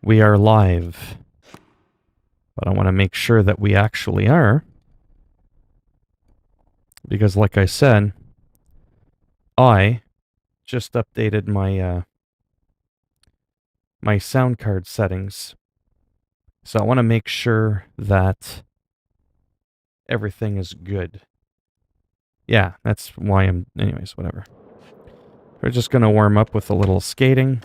We are live. But I want to make sure that we actually are. Because like I said, I just updated my my sound card settings. So I want to make sure that everything is good. Yeah, that's why I'm... Anyways, whatever. We're just going to warm up with a little skating.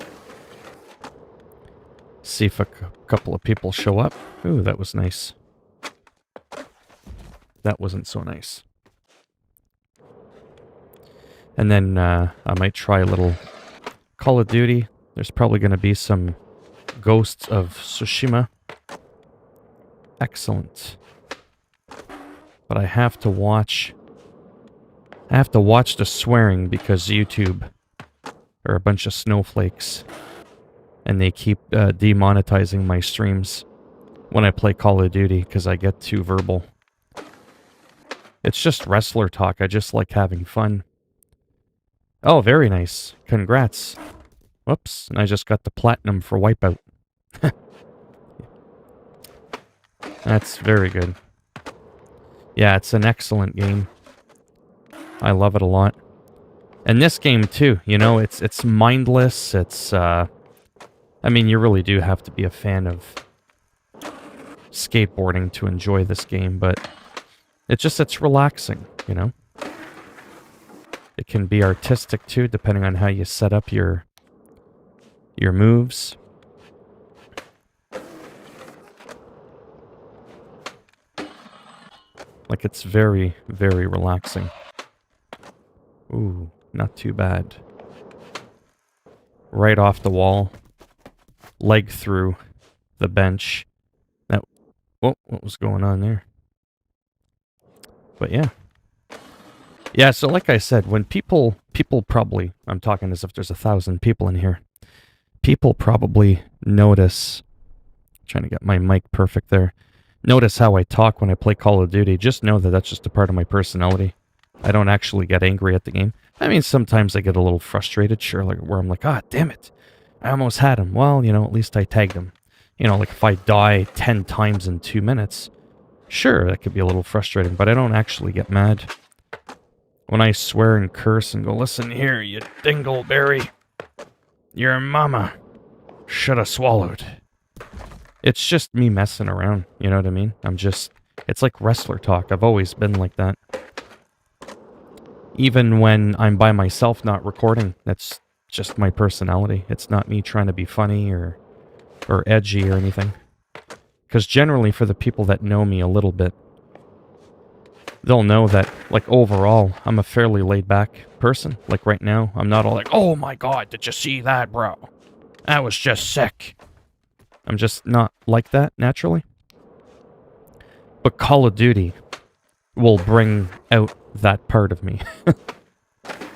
See if a couple of people show up. Ooh, that was nice. That wasn't so nice. And then I might try a little Call of Duty. There's probably going to be some Ghosts of Tsushima. Excellent. But I have to watch... the swearing because YouTube are a bunch of snowflakes. And they keep demonetizing my streams when I play Call of Duty because I get too verbal. It's just wrestler talk. I just like having fun. Oh, very nice. Congrats. Whoops. And I just got the platinum for Wipeout. That's very good. Yeah, it's an excellent game. I love it a lot. And this game too, you know, it's mindless. It's I mean, you really do have to be a fan of skateboarding to enjoy this game, but it's relaxing, you know? It can be artistic too, depending on how you set up your moves. Like, it's very, very relaxing. Ooh, not too bad. Right off the wall. Leg through the bench. That... Oh, what was going on there? But yeah. Yeah, so like I said, when people probably... I'm talking as if there's 1,000 people in here. People probably notice... Trying to get my mic perfect there. Notice how I talk when I play Call of Duty. Just know that that's just a part of my personality. I don't actually get angry at the game. I mean, sometimes I get a little frustrated, sure, like where I'm like, ah, damn it. I almost had him. Well, you know, at least I tagged him. You know, like if I die 10 times in 2 minutes, sure, that could be a little frustrating, but I don't actually get mad. When I swear and curse and go, listen here, you dingleberry. Your mama should have swallowed. It's just me messing around, you know what I mean? It's like wrestler talk. I've always been like that. Even when I'm by myself not recording, that's just my personality. It's not me trying to be funny or edgy or anything. Because generally for the people that know me a little bit, they'll know that, like, overall, I'm a fairly laid-back person. Like, right now, I'm not all like, oh my god, did you see that, bro? That was just sick. I'm just not like that, naturally. But Call of Duty will bring out that part of me.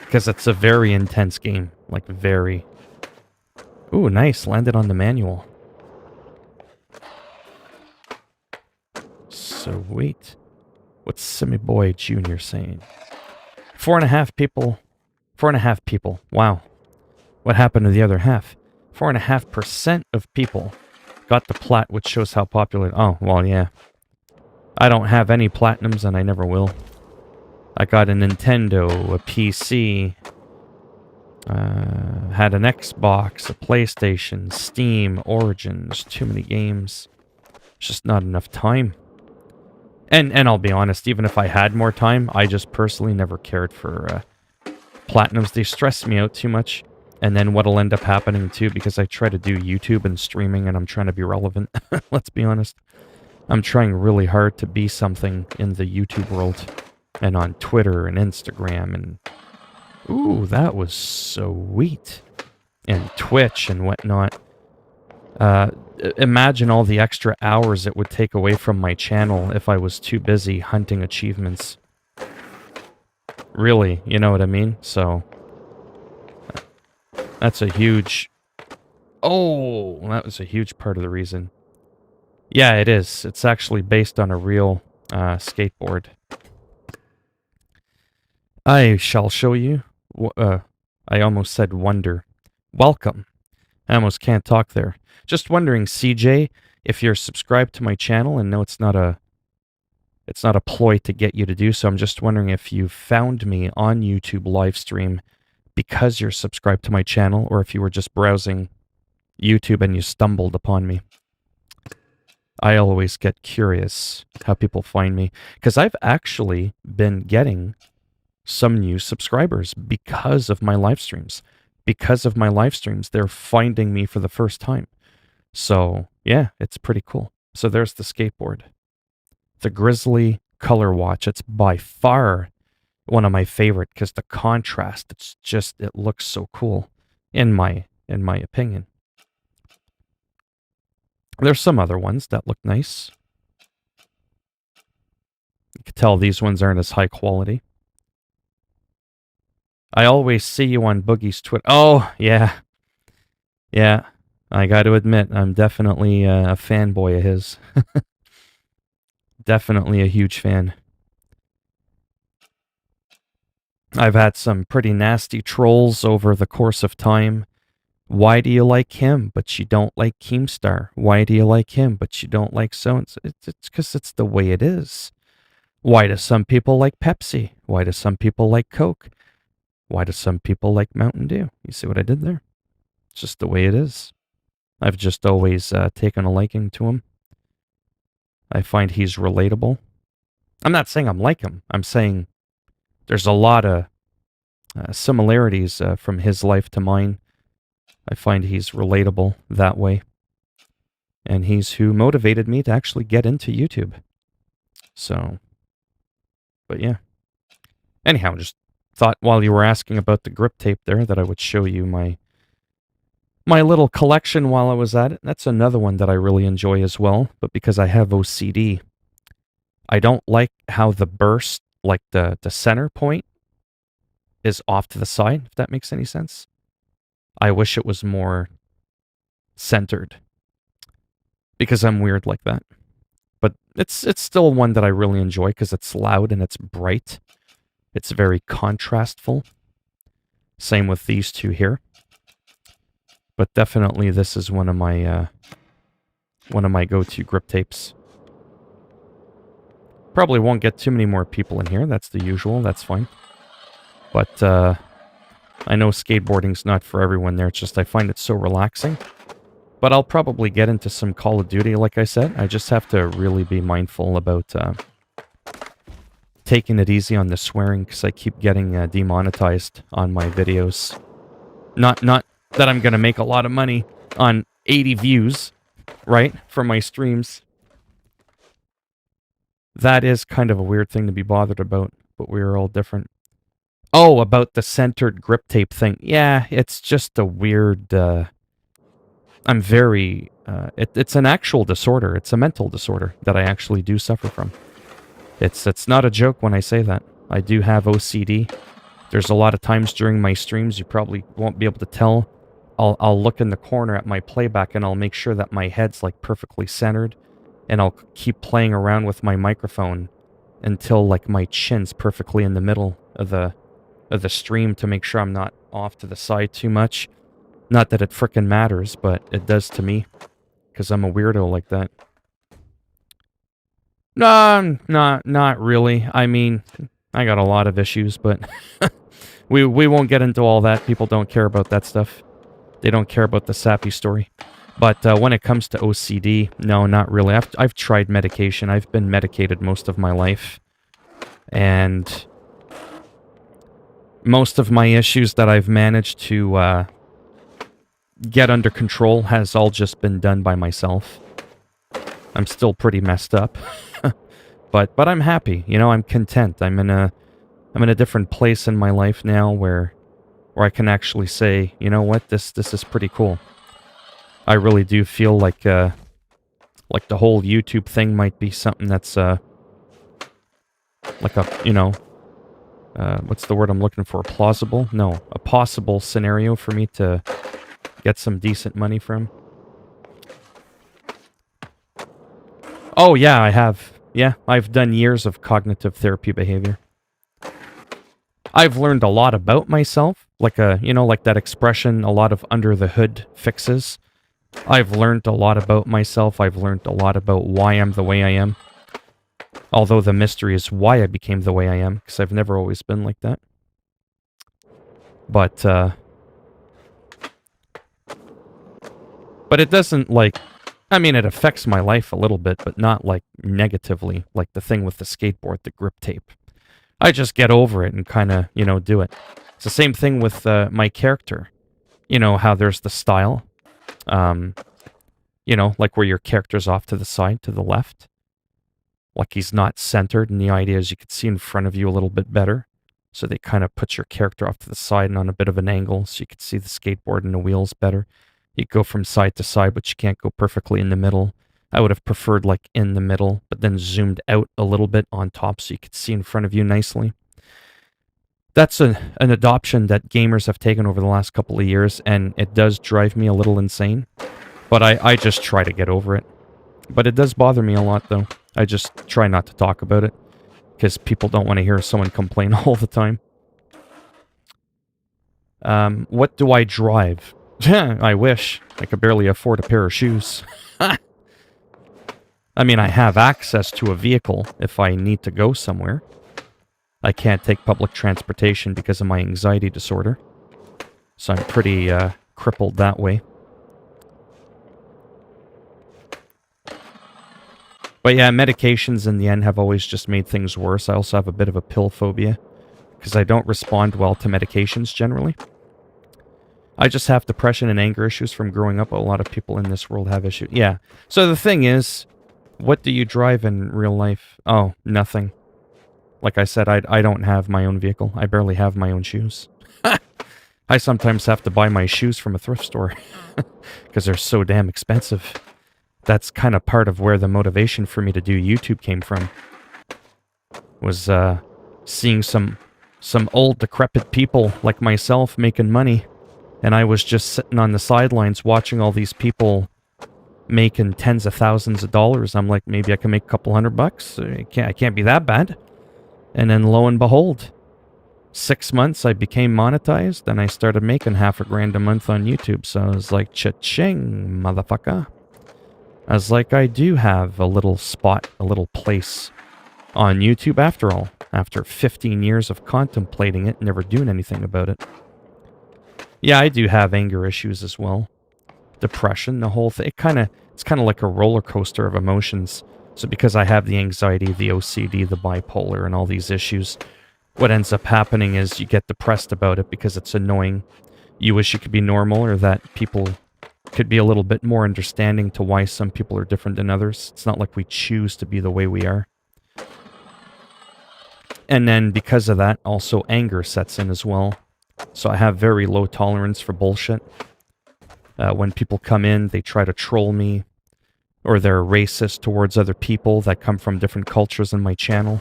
Because it's a very intense game. Like, very... Ooh, nice. Landed on the manual. Sweet. What's Simi Boy Jr. saying? 4.5 people. 4.5 people. Wow. What happened to the other half? 4.5% of people got the plat, which shows how popular... Oh, well, yeah. I don't have any platinums, and I never will. I got a Nintendo, a PC, had an Xbox, a PlayStation, Steam, Origins, too many games. It's just not enough time. And I'll be honest, even if I had more time, I just personally never cared for platinums. They stress me out too much. And then what'll end up happening too, because I try to do YouTube and streaming and I'm trying to be relevant. Let's be honest. I'm trying really hard to be something in the YouTube world. And on Twitter and Instagram and... Ooh, that was sweet. And Twitch and whatnot. Imagine all the extra hours it would take away from my channel if I was too busy hunting achievements. Really, you know what I mean? So... That's a huge... Oh, that was a huge part of the reason. Yeah, it is. It's actually based on a real skateboard. I shall show you. I almost said wonder. Welcome. I almost can't talk there. Just wondering, CJ, if you're subscribed to my channel, and no, it's not a ploy to get you to do so. I'm just wondering if you found me on YouTube Livestream because you're subscribed to my channel, or if you were just browsing YouTube and you stumbled upon me. I always get curious how people find me, because I've actually been getting some new subscribers because of my live streams. Because of my live streams, they're finding me for the first time. So, yeah, it's pretty cool. So there's the skateboard. The Grizzly Color Watch. It's by far one of my favorite because the contrast, it looks so cool in my opinion. There's some other ones that look nice. You can tell these ones aren't as high quality. I always see you on Boogie's Twitter. Oh, yeah. Yeah, I got to admit, I'm definitely a fanboy of his. Definitely a huge fan. I've had some pretty nasty trolls over the course of time. Why do you like him, but you don't like Keemstar? Why do you like him, but you don't like so-and-so? It's because it's the way it is. Why do some people like Pepsi? Why do some people like Coke? Why do some people like Mountain Dew? You see what I did there? It's just the way it is. I've just always taken a liking to him. I find he's relatable. I'm not saying I'm like him. I'm saying there's a lot of similarities from his life to mine. I find he's relatable that way. And he's who motivated me to actually get into YouTube. So, but yeah. Anyhow, just thought while you were asking about the grip tape there that I would show you my little collection while I was at it. That's another one that I really enjoy as well, but because I have OCD, I don't like how the burst, like the center point, is off to the side, if that makes any sense. I wish it was more centered, because I'm weird like that. But it's still one that I really enjoy because it's loud and it's bright. It's very contrastful. Same with these two here. But definitely this is one of my go-to grip tapes. Probably won't get too many more people in here. That's the usual. That's fine. But I know skateboarding's not for everyone there. It's just I find it so relaxing. But I'll probably get into some Call of Duty, like I said. I just have to really be mindful about taking it easy on the swearing, because I keep getting demonetized on my videos. Not that I'm going to make a lot of money on 80 views, right, for my streams. That is kind of a weird thing to be bothered about, but we're all different. Oh, about the centered grip tape thing. Yeah, it's just a weird... I'm very... it's an actual disorder. It's a mental disorder that I actually do suffer from. It's not a joke when I say that. I do have OCD. There's a lot of times during my streams you probably won't be able to tell. I'll look in the corner at my playback and I'll make sure that my head's like perfectly centered, and I'll keep playing around with my microphone until like my chin's perfectly in the middle of the stream to make sure I'm not off to the side too much. Not that it frickin' matters, but it does to me, because I'm a weirdo like that. No, not really. I mean, I got a lot of issues, but we won't get into all that. People don't care about that stuff. They don't care about the sappy story. But when it comes to OCD, no, not really. I've tried medication. I've been medicated most of my life. And most of my issues that I've managed to get under control has all just been done by myself. I'm still pretty messed up. but I'm happy. You know, I'm content. I'm in a different place in my life now where I can actually say, you know what, this is pretty cool. I really do feel like the whole YouTube thing might be something that's like a, you know, what's the word I'm looking for? Plausible? No, a possible scenario for me to get some decent money from. Oh yeah, I have. Yeah, I've done years of cognitive therapy behavior. I've learned a lot about myself, like like that expression, a lot of under the hood fixes. I've learned a lot about myself. I've learned a lot about why I'm the way I am. Although the mystery is why I became the way I am, because I've never always been like that. But it doesn't, like, I mean, it affects my life a little bit, but not, like, negatively, like the thing with the skateboard, the grip tape. I just get over it and kind of, do it. It's the same thing with my character. You know, how there's the style. Like where your character's off to the side, to the left. Like he's not centered, and the idea is you could see in front of you a little bit better. So they kind of put your character off to the side and on a bit of an angle so you could see the skateboard and the wheels better. You go from side to side, but you can't go perfectly in the middle. I would have preferred like in the middle, but then zoomed out a little bit on top so you could see in front of you nicely. That's an adoption that gamers have taken over the last couple of years, and it does drive me a little insane. But I just try to get over it. But it does bother me a lot, though. I just try not to talk about it, because people don't want to hear someone complain all the time. What do I drive? I wish. I could barely afford a pair of shoes. I mean, I have access to a vehicle if I need to go somewhere. I can't take public transportation because of my anxiety disorder. So I'm pretty crippled that way. But yeah, medications in the end have always just made things worse. I also have a bit of a pill phobia because I don't respond well to medications generally. I just have depression and anger issues from growing up. A lot of people in this world have issues. Yeah. So the thing is, what do you drive in real life? Oh, nothing. Like I said, I don't have my own vehicle. I barely have my own shoes. I sometimes have to buy my shoes from a thrift store because they're so damn expensive. That's kind of part of where the motivation for me to do YouTube came from. Was seeing some old decrepit people like myself making money, and I was just sitting on the sidelines watching all these people making tens of thousands of dollars. I'm like, maybe I can make a couple $100. I can't be that bad. And then lo and behold, 6 months I became monetized, and I started making $500,000 a month on YouTube. So I was like, cha-ching, motherfucker. I was like, I do have a little spot, a little place on YouTube after all. After 15 years of contemplating it, never doing anything about it. Yeah, I do have anger issues as well. Depression, the whole thing. It's kind of like a roller coaster of emotions. So because I have the anxiety, the OCD, the bipolar, and all these issues, what ends up happening is you get depressed about it because it's annoying. You wish you could be normal, or that people could be a little bit more understanding to why some people are different than others. It's not like we choose to be the way we are. And then because of that, also anger sets in as well. So I have very low tolerance for bullshit. When people come in, they try to troll me, or they're racist towards other people that come from different cultures in my channel.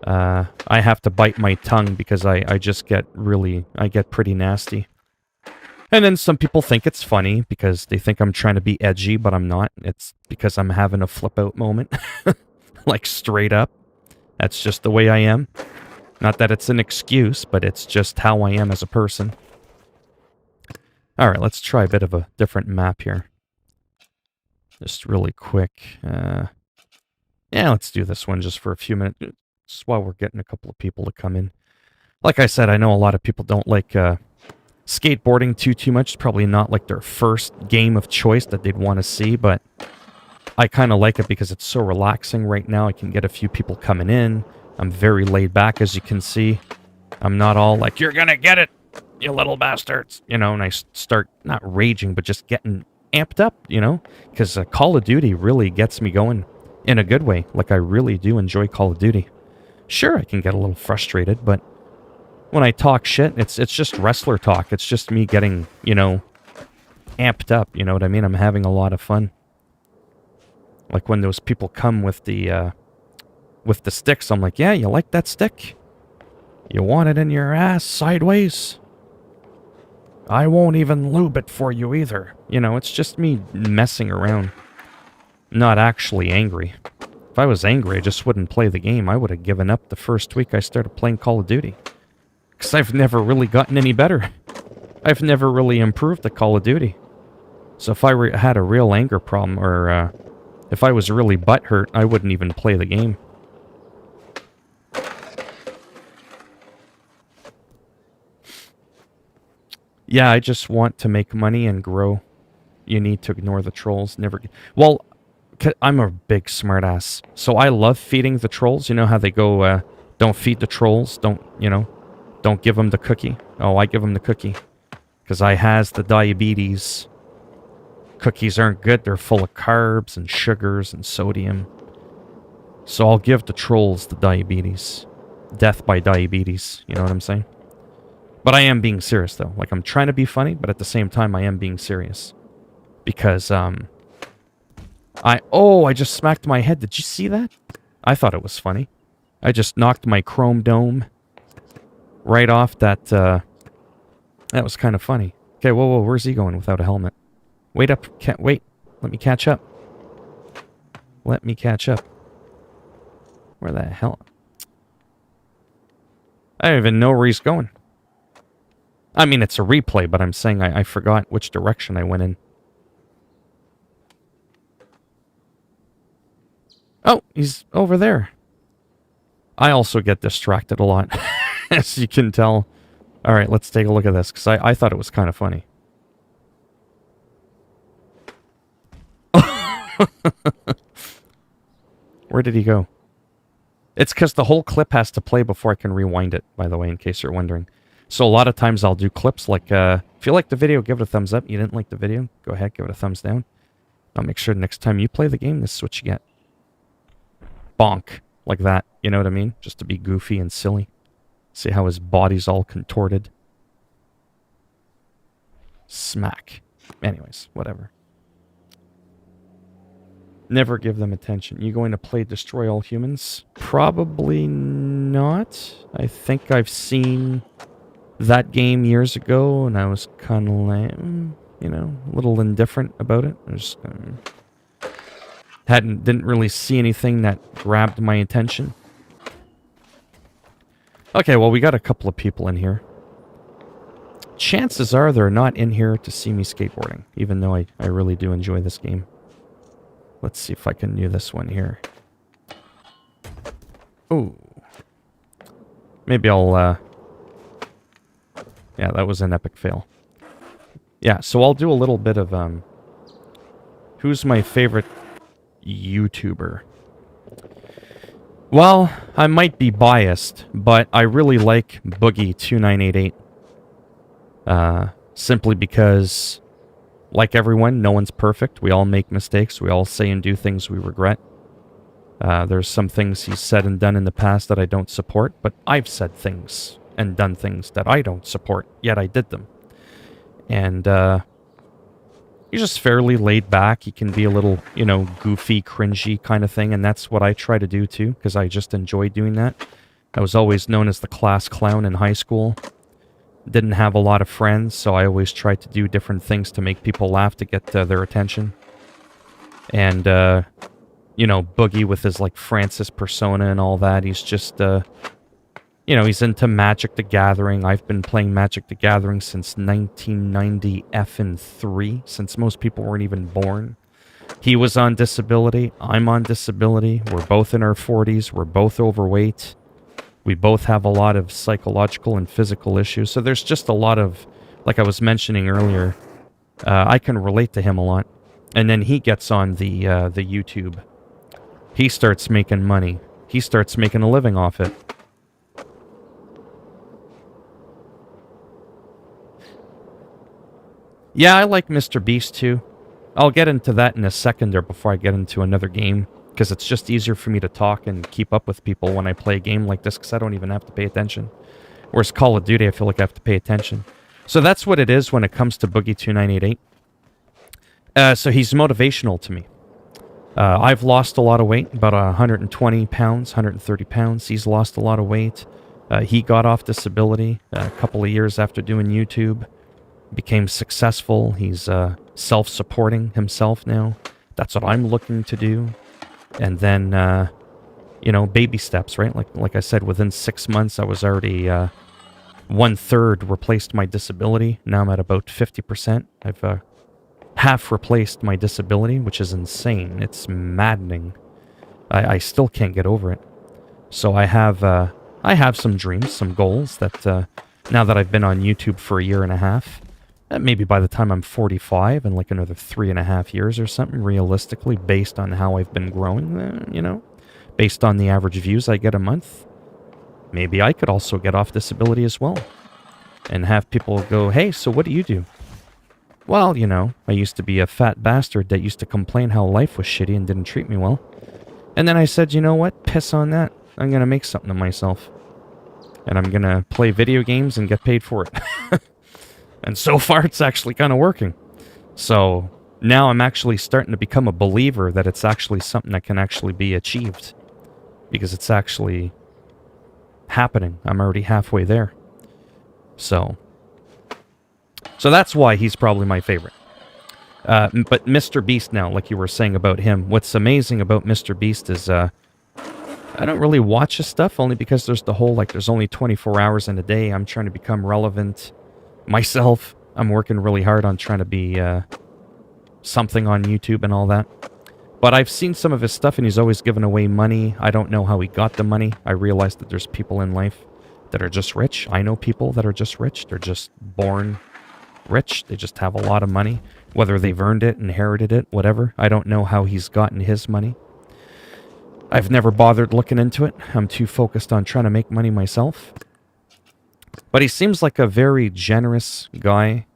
I have to bite my tongue because I get pretty nasty. And then some people think it's funny because they think I'm trying to be edgy, but I'm not. It's because I'm having a flip-out moment. Like, straight up. That's just the way I am. Not that it's an excuse, but it's just how I am as a person. Alright, let's try a bit of a different map here. Just really quick. Yeah, let's do this one just for a few minutes. Just while we're getting a couple of people to come in. Like I said, I know a lot of people don't like skateboarding too much. It's probably not like their first game of choice that they'd want to see, but I kind of like it because it's so relaxing right now. I can get a few people coming in. I'm very laid back, as you can see. I'm not all like, you're gonna get it, you little bastards, and I start not raging, but just getting amped up, because Call of Duty really gets me going in a good way. Like, I really do enjoy Call of Duty. Sure, I can get a little frustrated, but when I talk shit, it's just wrestler talk. It's just me getting, amped up, you know what I mean? I'm having a lot of fun. Like when those people come with the sticks, I'm like, yeah, you like that stick? You want it in your ass sideways? I won't even lube it for you either. It's just me messing around. Not actually angry. If I was angry, I just wouldn't play the game. I would have given up the first week I started playing Call of Duty. Because I've never really gotten any better. I've never really improved at Call of Duty. So if I had a real anger problem, or if I was really butthurt, I wouldn't even play the game. Yeah, I just want to make money and grow. You need to ignore the trolls. Never. Well, I'm a big smartass, so I love feeding the trolls. You know how they go, don't feed the trolls, don't give them the cookie. Oh, I give them the cookie. Because I has the diabetes. Cookies aren't good, they're full of carbs and sugars and sodium. So I'll give the trolls the diabetes. Death by diabetes, you know what I'm saying? But I am being serious, though. Like, I'm trying to be funny, but at the same time, I am being serious. Because, I just smacked my head. Did you see that? I thought it was funny. I just knocked my chrome dome right off that, that was kind of funny. Okay, whoa, where's he going without a helmet? Wait up, wait. Let me catch up. Let me catch up. Where the hell? I don't even know where he's going. I mean, it's a replay, but I'm saying I forgot which direction I went in. Oh, he's over there. I also get distracted a lot, as you can tell. All right, let's take a look at this, because I thought it was kind of funny. Where did he go? It's because the whole clip has to play before I can rewind it, by the way, in case you're wondering. So a lot of times I'll do clips like, if you like the video, give it a thumbs up. You didn't like the video, go ahead, give it a thumbs down. I'll make sure next time you play the game, this is what you get. Bonk. Like that, you know what I mean? Just to be goofy and silly. See how his body's all contorted. Smack. Anyways, whatever. Never give them attention. You going to play Destroy All Humans? Probably not. I think I've seen that game years ago, and I was kind of like, a little indifferent about it. I just didn't really see anything that grabbed my attention. Okay, well, we got a couple of people in here. Chances are they're not in here to see me skateboarding, even though I really do enjoy this game. Let's see if I can do this one here. Ooh. Maybe I'll, yeah, that was an epic fail. Yeah, so I'll do a little bit of, who's my favorite YouTuber? Well, I might be biased, but I really like Boogie2988. Simply because, like everyone, no one's perfect. We all make mistakes. We all say and do things we regret. There's some things he's said and done in the past that I don't support, but I've said things and done things that I don't support, yet I did them. And, he's just fairly laid back. He can be a little, goofy, cringy kind of thing, and that's what I try to do too, because I just enjoy doing that. I was always known as the class clown in high school. Didn't have a lot of friends, so I always tried to do different things to make people laugh to get their attention. And, Boogie with his, Francis persona and all that, he's just, he's into Magic the Gathering. I've been playing Magic the Gathering since 1990 F3, since most people weren't even born. He was on disability. I'm on disability. We're both in our 40s. We're both overweight. We both have a lot of psychological and physical issues. So there's just a lot of, like I was mentioning earlier, I can relate to him a lot. And then he gets on the YouTube. He starts making money. He starts making a living off it. Yeah, I like Mr. Beast too. I'll get into that in a second or before I get into another game, because it's just easier for me to talk and keep up with people when I play a game like this, because I don't even have to pay attention. Whereas Call of Duty, I feel like I have to pay attention. So that's what it is when it comes to Boogie2988. So he's motivational to me. I've lost a lot of weight, about 120 pounds, 130 pounds. He's lost a lot of weight. He got off disability a couple of years after doing YouTube. Became successful. He's self-supporting himself now. That's what I'm looking to do. And then, you know, baby steps, right? Like I said, within 6 months, I was already 1/3 replaced my disability. Now I'm at about 50%. I've half replaced my disability, which is insane. It's maddening. I still can't get over it. So I have some dreams, some goals that now that I've been on YouTube for a year and a half, maybe by the time I'm 45 and like another 3.5 years or something, realistically, based on how I've been growing, you know, based on the average views I get a month, maybe I could also get off disability as well. And have people go, hey, so what do you do? Well, you know, I used to be a fat bastard that used to complain how life was shitty and didn't treat me well. And then I said, you know what? Piss on that. I'm going to make something of myself. And I'm going to play video games and get paid for it. And so far, it's actually kind of working. So now I'm actually starting to become a believer that it's actually something that can actually be achieved. Because it's actually happening. I'm already halfway there. So that's why he's probably my favorite. But Mr. Beast now, like you were saying about him, what's amazing about Mr. Beast is I don't really watch his stuff, only because there's the whole, like, there's only 24 hours in a day. I'm trying to become relevant myself. I'm working really hard on trying to be something on YouTube and all that. But I've seen some of his stuff, and he's always given away money. I don't know how he got the money. I realize that there's people in life that are just rich. I know people that are just rich. They're just born rich. They just have a lot of money. Whether they've earned it, inherited it, whatever. I don't know how he's gotten his money. I've never bothered looking into it. I'm too focused on trying to make money myself. But he seems like a very generous guy.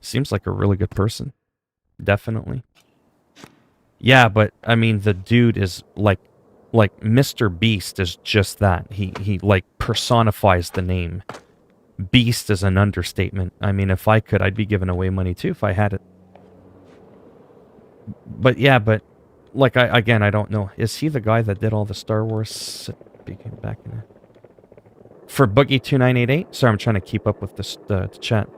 Seems like a really good person. Definitely. Yeah, but, I mean, the dude is like Mr. Beast is just that. He like, personifies the name. Beast is an understatement. I mean, if I could, I'd be giving away money too if I had it. But yeah, but like I don't know. Is he the guy that did all the Star Wars? Back in there. For Boogie2988. Sorry, I'm trying to keep up with the chat.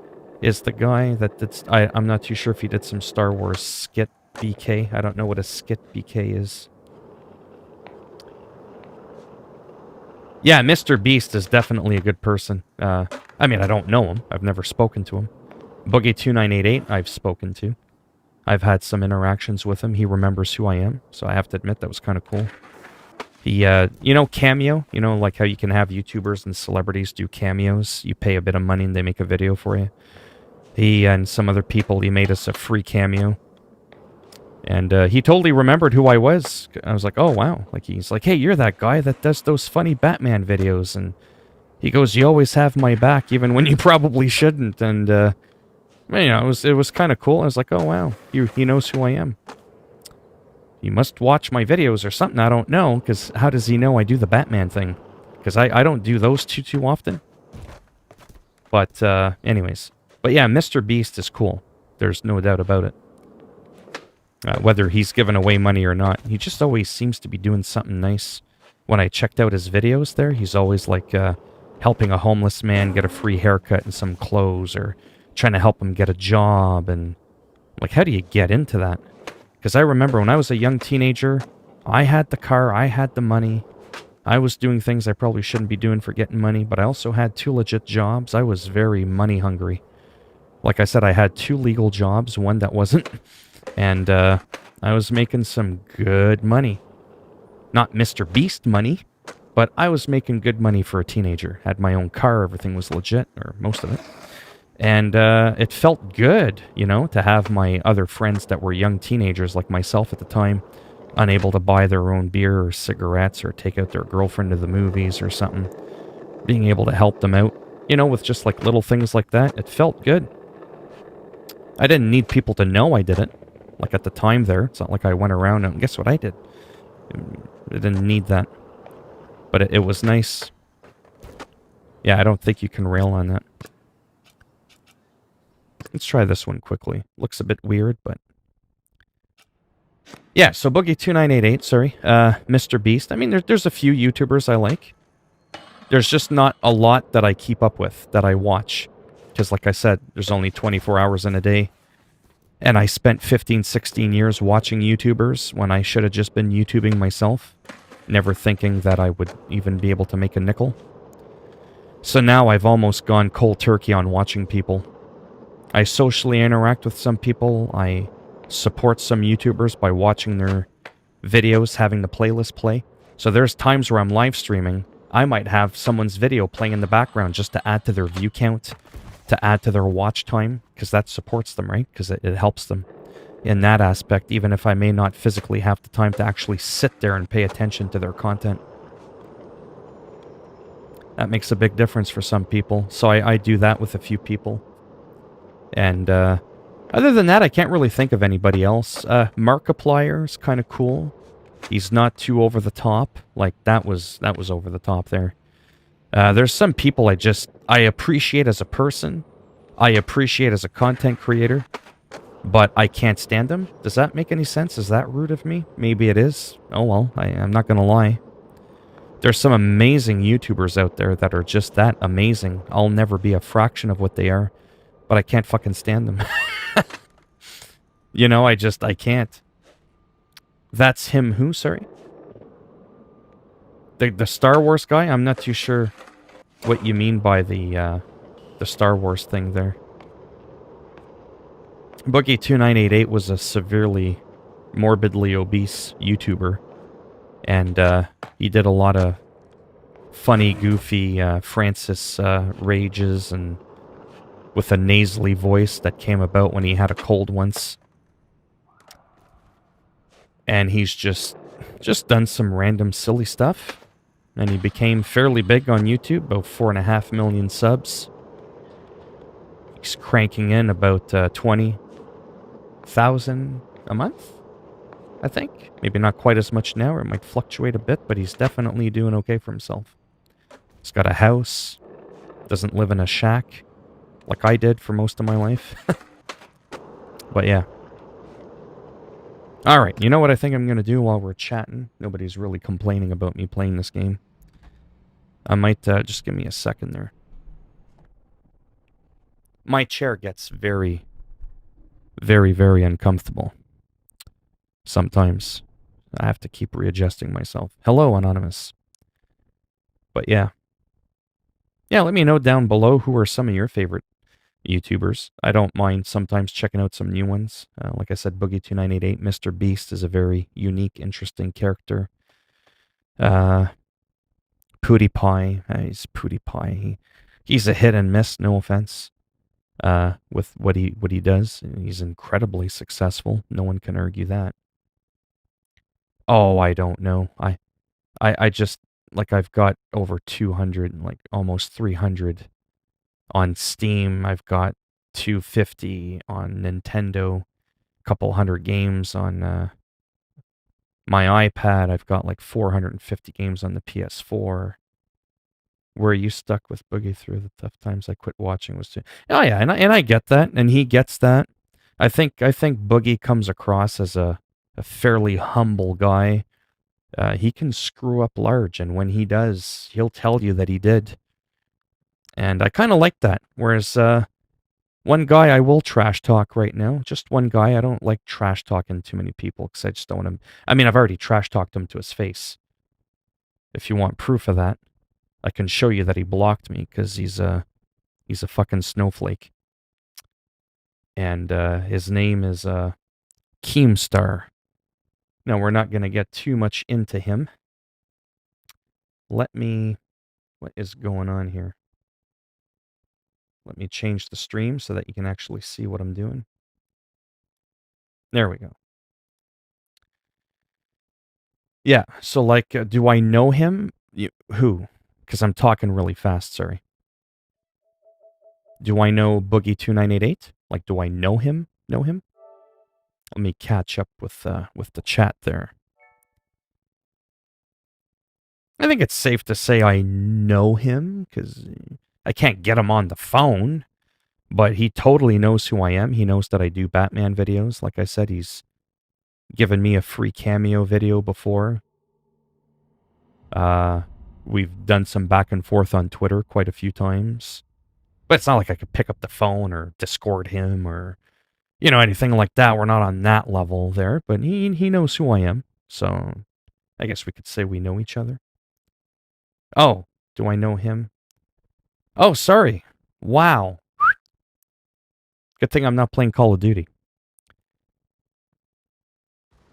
Is the guy that did? I'm not too sure if he did some Star Wars skit BK. I don't know what a skit BK is. Yeah, Mr. Beast is definitely a good person. I mean, I don't know him. I've never spoken to him. Boogie2988, I've spoken to. I've had some interactions with him. He remembers who I am, so I have to admit that was kind of cool. He, you know, Cameo? You know, like how you can have YouTubers and celebrities do cameos? You pay a bit of money and they make a video for you. He and some other people, he made us a free cameo. And he totally remembered who I was. I was like, oh, wow. Like, he's like, hey, you're that guy that does those funny Batman videos. And he goes, you always have my back, even when you probably shouldn't. And, you know, it was kind of cool. I was like, oh, wow. He knows who I am. He must watch my videos or something. I don't know, because how does he know I do the Batman thing? Because I don't do those too often. But, anyways. But yeah, Mr. Beast is cool. There's no doubt about it. Whether he's giving away money or not. He just always seems to be doing something nice. When I checked out his videos there, he's always like helping a homeless man get a free haircut and some clothes, or trying to help him get a job. And like, how do you get into that? Because I remember when I was a young teenager, I had the car, I had the money. I was doing things I probably shouldn't be doing for getting money, but I also had 2 legit jobs. I was very money hungry. Like I said, I had 2 legal jobs, one that wasn't. And I was making some good money. Not Mr. Beast money, but I was making good money for a teenager. Had my own car, everything was legit, or most of it. And it felt good, you know, to have my other friends that were young teenagers like myself at the time, unable to buy their own beer or cigarettes or take out their girlfriend to the movies or something. Being able to help them out, you know, with just like little things like that. It felt good. I didn't need people to know I did it. Like at the time there, it's not like I went around and guess what I did? I didn't need that. But it was nice. Yeah, I don't think you can rail on that. Let's try this one quickly. Looks a bit weird, but... Yeah, so Boogie2988, sorry. Mr. Beast. I mean, there's a few YouTubers I like. There's just not a lot that I keep up with, that I watch. Because like I said, there's only 24 hours in a day. And I spent 15, 16 years watching YouTubers when I should have just been YouTubing myself, never thinking that I would even be able to make a nickel. So now I've almost gone cold turkey on watching people. I socially interact with some people. I support some YouTubers by watching their videos, having the playlist play. So there's times where I'm live streaming, I might have someone's video playing in the background just to add to their view count, to add to their watch time, because that supports them, right? Because it helps them in that aspect, even if I may not physically have the time to actually sit there and pay attention to their content. That makes a big difference for some people. So I do that with a few people. And other than that, I can't really think of anybody else. Markiplier is kind of cool. He's not too over the top. Like, that was over the top there. There's some people I appreciate as a person. I appreciate as a content creator. But I can't stand them. Does that make any sense? Is that rude of me? Maybe it is. Oh well, I'm not gonna lie. There's some amazing YouTubers out there that are just that amazing. I'll never be a fraction of what they are. But I can't fucking stand them. You know, I can't. That's him who, sorry? The Star Wars guy? I'm not too sure what you mean by the Star Wars thing there. Boogie2988 was a severely, morbidly obese YouTuber. And he did a lot of funny, goofy Francis rages and with a nasally voice that came about when he had a cold once. And he's just done some random silly stuff. And he became fairly big on YouTube, about 4.5 million subs. He's cranking in about 20,000 a month, I think. Maybe not quite as much now, or it might fluctuate a bit, but he's definitely doing okay for himself. He's got a house, doesn't live in a shack, like I did for most of my life. But yeah. Alright, you know what I think I'm going to do while we're chatting? Nobody's really complaining about me playing this game. I might, just give me a second there. My chair gets very, very, very uncomfortable. Sometimes. I have to keep readjusting myself. Hello, Anonymous. But yeah. Yeah, let me know down below who are some of your favorite YouTubers. I don't mind sometimes checking out some new ones. Like I said, Boogie2988, Mr. Beast is a very unique, interesting character. PewDiePie, he's PewDiePie. He's a hit and miss, no offense, with what he does. He's incredibly successful. No one can argue that. Oh, I don't know. I just, like, I've got over 200, like almost 300 on Steam. I've got 250 on Nintendo, a couple hundred games on my iPad. I've got like 450 games on the PS4. Were you stuck with Boogie through the tough times? I quit watching was too. Oh yeah, and I get that, and he gets that. I think Boogie comes across as a fairly humble guy. He can screw up large, and when he does, he'll tell you that he did. And I kind of like that. Whereas one guy I will trash talk right now, just one guy. I don't like trash talking too many people because I just don't want him. I mean, I've already trash talked him to his face. If you want proof of that, I can show you that he blocked me because he's a fucking snowflake. And his name is Keemstar. Now, we're not going to get too much into him. What is going on here? Let me change the stream so that you can actually see what I'm doing. There we go. Yeah, so like, do I know him? Who? Because I'm talking really fast, sorry. Do I know Boogie2988? Like, do I know him? Know him? Let me catch up with the chat there. I think it's safe to say I know him, because I can't get him on the phone. But he totally knows who I am. He knows that I do Batman videos. Like I said, he's given me a free cameo video before. We've done some back and forth on Twitter quite a few times. But it's not like I could pick up the phone or Discord him or, you know, anything like that. We're not on that level there, but he knows who I am. So I guess we could say we know each other. Oh, do I know him? Oh, sorry. Wow. Good thing I'm not playing Call of Duty.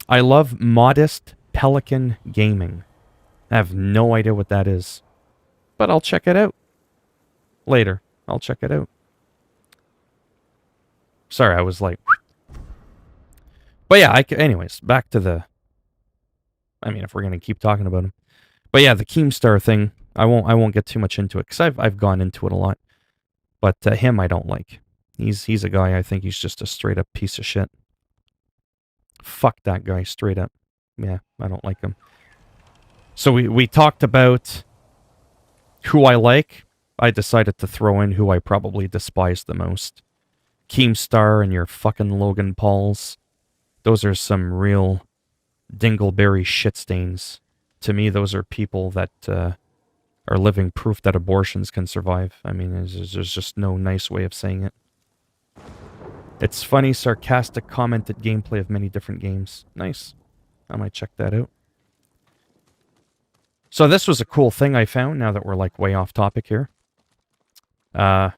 I love Modest Pelican Gaming. I have no idea what that is, but I'll check it out later. I'll check it out. Sorry, I was like... But yeah, anyways, back to the... I mean, if we're going to keep talking about him. But yeah, the Keemstar thing, I won't get too much into it, because I've gone into it a lot. But him I don't like. He's a guy, I think he's just a straight up piece of shit. Fuck that guy, straight up. Yeah, I don't like him. So we talked about who I like. I decided to throw in who I probably despise the most. Keemstar and your fucking Logan Pauls. Those are some real dingleberry shit stains. To me, those are people that are living proof that abortions can survive. I mean, there's just no nice way of saying it. It's funny, sarcastic, commented gameplay of many different games. Nice. I might check that out. So this was a cool thing I found, now that we're like way off topic here. Oh,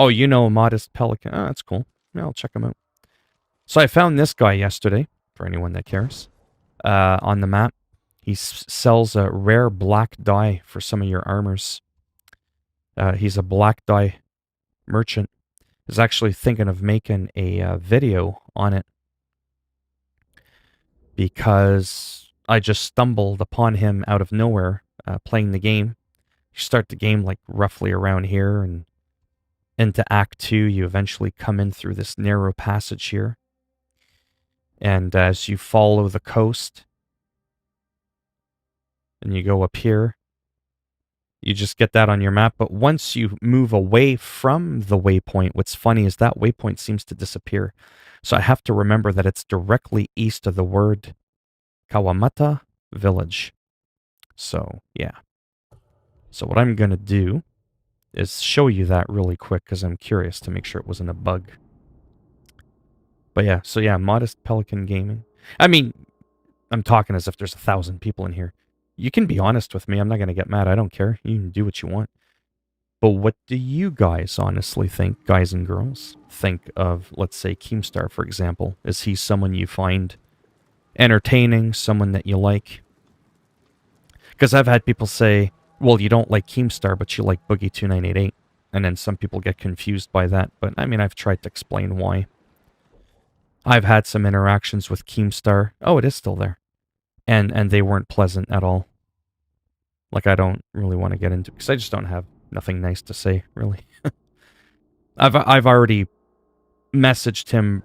you know Modest Pelican. Oh, that's cool. Yeah, I'll check him out. So I found this guy yesterday, for anyone that cares, on the map. He sells a rare black dye for some of your armors. He's a black dye merchant. Is actually thinking of making a video on it, because I just stumbled upon him out of nowhere playing the game. You start the game like roughly around here, and into Act 2 you eventually come in through this narrow passage here. And as you follow the coast and you go up here, you just get that on your map. But once you move away from the waypoint, what's funny is that waypoint seems to disappear. So I have to remember that it's directly east of the word Kawamata Village. So, yeah. So what I'm going to do is show you that really quick, because I'm curious to make sure it wasn't a bug. But yeah, so yeah, Modest Pelican Gaming. I mean, I'm talking as if there's 1,000 people in here. You can be honest with me. I'm not going to get mad. I don't care. You can do what you want. But what do you guys honestly think, guys and girls, think of, let's say, Keemstar, for example? Is he someone you find entertaining, someone that you like? Because I've had people say, well, you don't like Keemstar, but you like Boogie 2988. And then some people get confused by that. But, I mean, I've tried to explain why. I've had some interactions with Keemstar. Oh, it is still there. And they weren't pleasant at all. Like, I don't really want to get into, because I just don't have nothing nice to say, really. I've already messaged him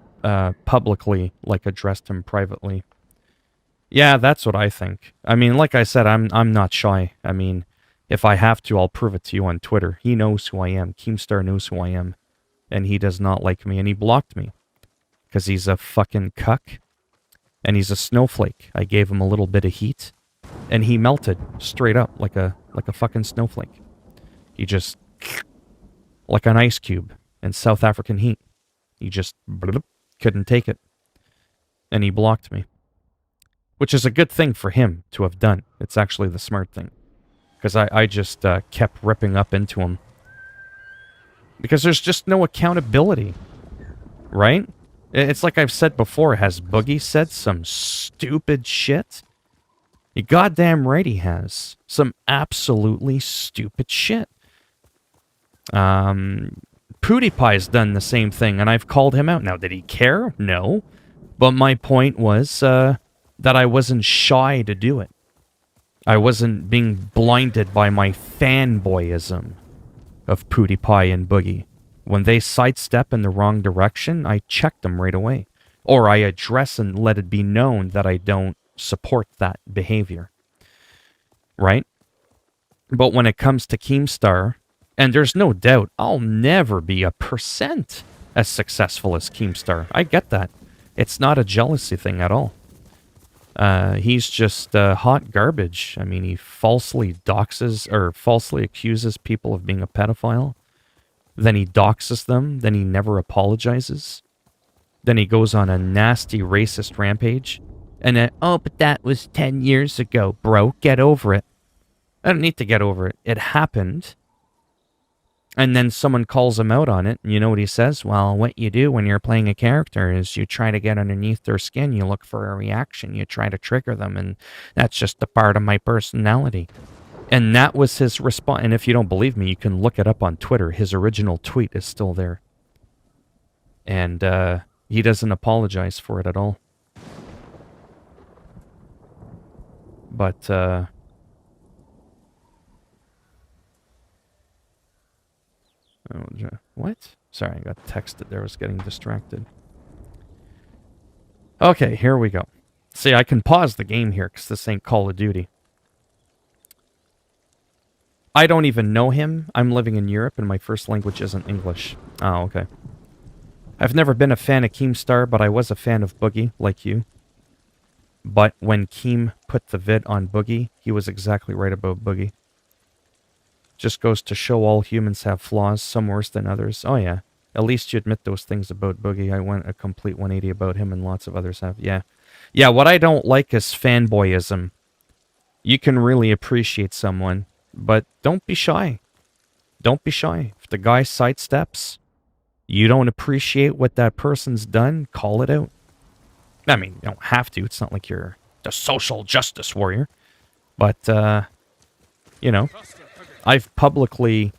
publicly, like addressed him privately. Yeah, that's what I think. I mean, like I said, I'm not shy. I mean, if I have to, I'll prove it to you on Twitter. He knows who I am. Keemstar knows who I am. And he does not like me, and he blocked me. Because he's a fucking cuck. And he's a snowflake. I gave him a little bit of heat, and he melted straight up like a fucking snowflake. He just, like an ice cube in South African heat. He just couldn't take it. And he blocked me. Which is a good thing for him to have done. It's actually the smart thing. Because I just kept ripping up into him. Because there's just no accountability. Right? It's like I've said before, has Boogie said some stupid shit? You goddamn right he has. Some absolutely stupid shit. PewDiePie's done the same thing, and I've called him out. Now, did he care? No. But my point was that I wasn't shy to do it. I wasn't being blinded by my fanboyism of PewDiePie and Boogie. When they sidestep in the wrong direction, I check them right away. Or I address and let it be known that I don't support that behavior. Right? But when it comes to Keemstar, and there's no doubt I'll never be 1% as successful as Keemstar. I get that. It's not a jealousy thing at all. He's just hot garbage. I mean, he falsely doxes or falsely accuses people of being a pedophile. then he doxes them, then he never apologizes. Then he goes on a nasty racist rampage. And then, oh, but that was 10 years ago, bro. Get over it. I don't need to get over it. It happened. And then someone calls him out on it. And you know what he says? Well, what you do when you're playing a character is you try to get underneath their skin. You look for a reaction. You try to trigger them. And that's just a part of my personality. And that was his response. And if you don't believe me, you can look it up on Twitter. His original tweet is still there. And he doesn't apologize for it at all. But, what? Sorry, I got texted there. I was getting distracted. Okay, here we go. See, I can pause the game here because this ain't Call of Duty. I don't even know him. I'm living in Europe and my first language isn't English. Oh, okay. I've never been a fan of Keemstar, but I was a fan of Boogie, like you. But when Keem put the vid on Boogie, he was exactly right about Boogie. Just goes to show all humans have flaws, some worse than others. Oh yeah, at least you admit those things about Boogie. I went a complete 180 about him and lots of others have. Yeah. Yeah, what I don't like is fanboyism. You can really appreciate someone, but don't be shy. Don't be shy. If the guy sidesteps, you don't appreciate what that person's done, call it out. I mean, you don't have to. It's not like you're the social justice warrior. But, you know, I've publicly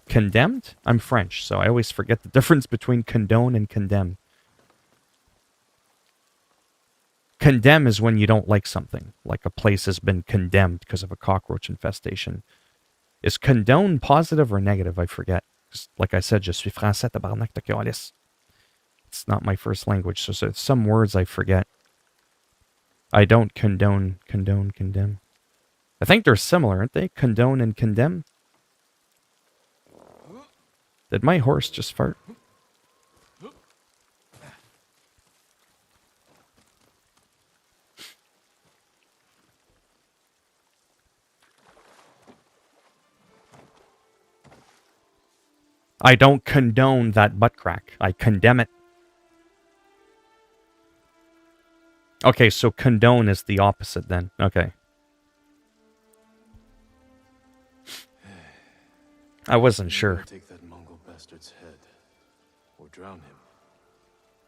condemned. I'm French, so I always forget the difference between condone and condemn. Condemn is when you don't like something, like a place has been condemned because of a cockroach infestation. Is condone positive or negative? I forget. Like I said, je suis français, tabarnak de calice. It's not my first language, so some words I forget. I don't condone, condemn. I think they're similar, aren't they? Condone and condemn. Did my horse just fart? I don't condone that butt crack. I condemn it. Okay, so condone is the opposite then. Okay. I wasn't sure. Take that Mongol bastard's head or drown him.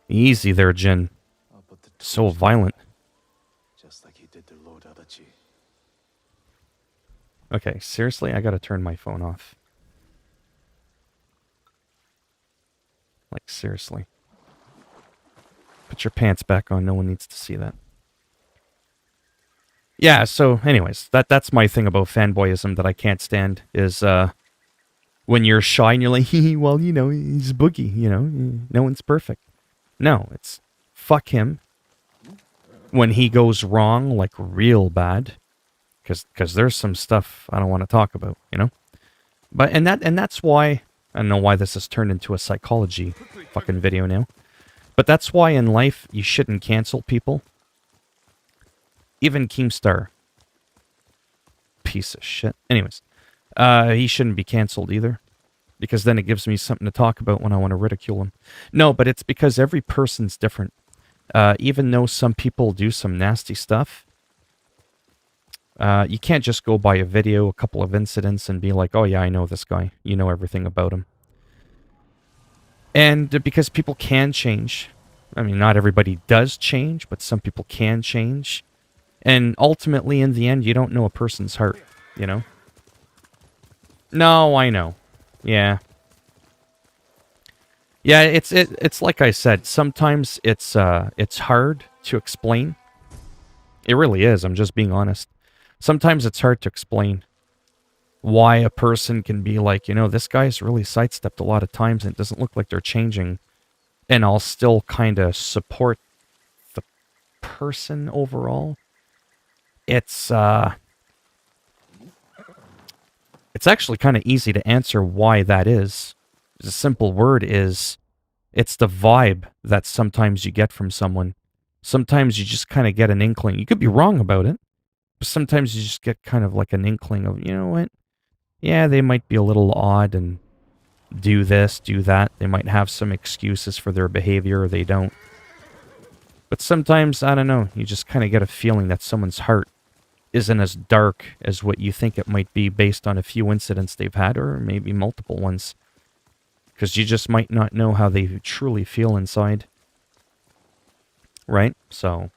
Easy there, Jin. So violent. Just like he did to Lord Adachi. Okay, seriously, I gotta turn my phone off. Like, seriously. Put your pants back on. No one needs to see that. Yeah, so anyways, that's my thing about fanboyism that I can't stand is when you're shy and you're like, well, you know, he's Boogie, you know, no one's perfect. No, it's fuck him when he goes wrong, like real bad, because there's some stuff I don't want to talk about, you know. But and that's why I don't know why this has turned into a psychology fucking video now. But that's why in life you shouldn't cancel people. Even Keemstar. Piece of shit. Anyways, he shouldn't be canceled either. Because then it gives me something to talk about when I want to ridicule him. No, but it's because every person's different. Even though some people do some nasty stuff, you can't just go by a video, a couple of incidents, and be like, oh yeah, I know this guy. You know everything about him. And because people can change. I mean, not everybody does change, but some people can change. And ultimately, in the end, you don't know a person's heart, you know? No, I know. Yeah. Yeah, it's like I said, sometimes it's hard to explain. It really is, I'm just being honest. Sometimes it's hard to explain why a person can be like, you know, this guy's really sidestepped a lot of times and it doesn't look like they're changing. And I'll still kind of support the person overall. It's actually kind of easy to answer why that is. The simple word is, it's the vibe that sometimes you get from someone. Sometimes you just kind of get an inkling. You could be wrong about it, but sometimes you just get kind of like an inkling of, you know what? Yeah, they might be a little odd and do this, do that. They might have some excuses for their behavior, or they don't. But sometimes, I don't know, you just kind of get a feeling that someone's heart isn't as dark as what you think it might be based on a few incidents they've had, or maybe multiple ones. Because you just might not know how they truly feel inside. Right? So,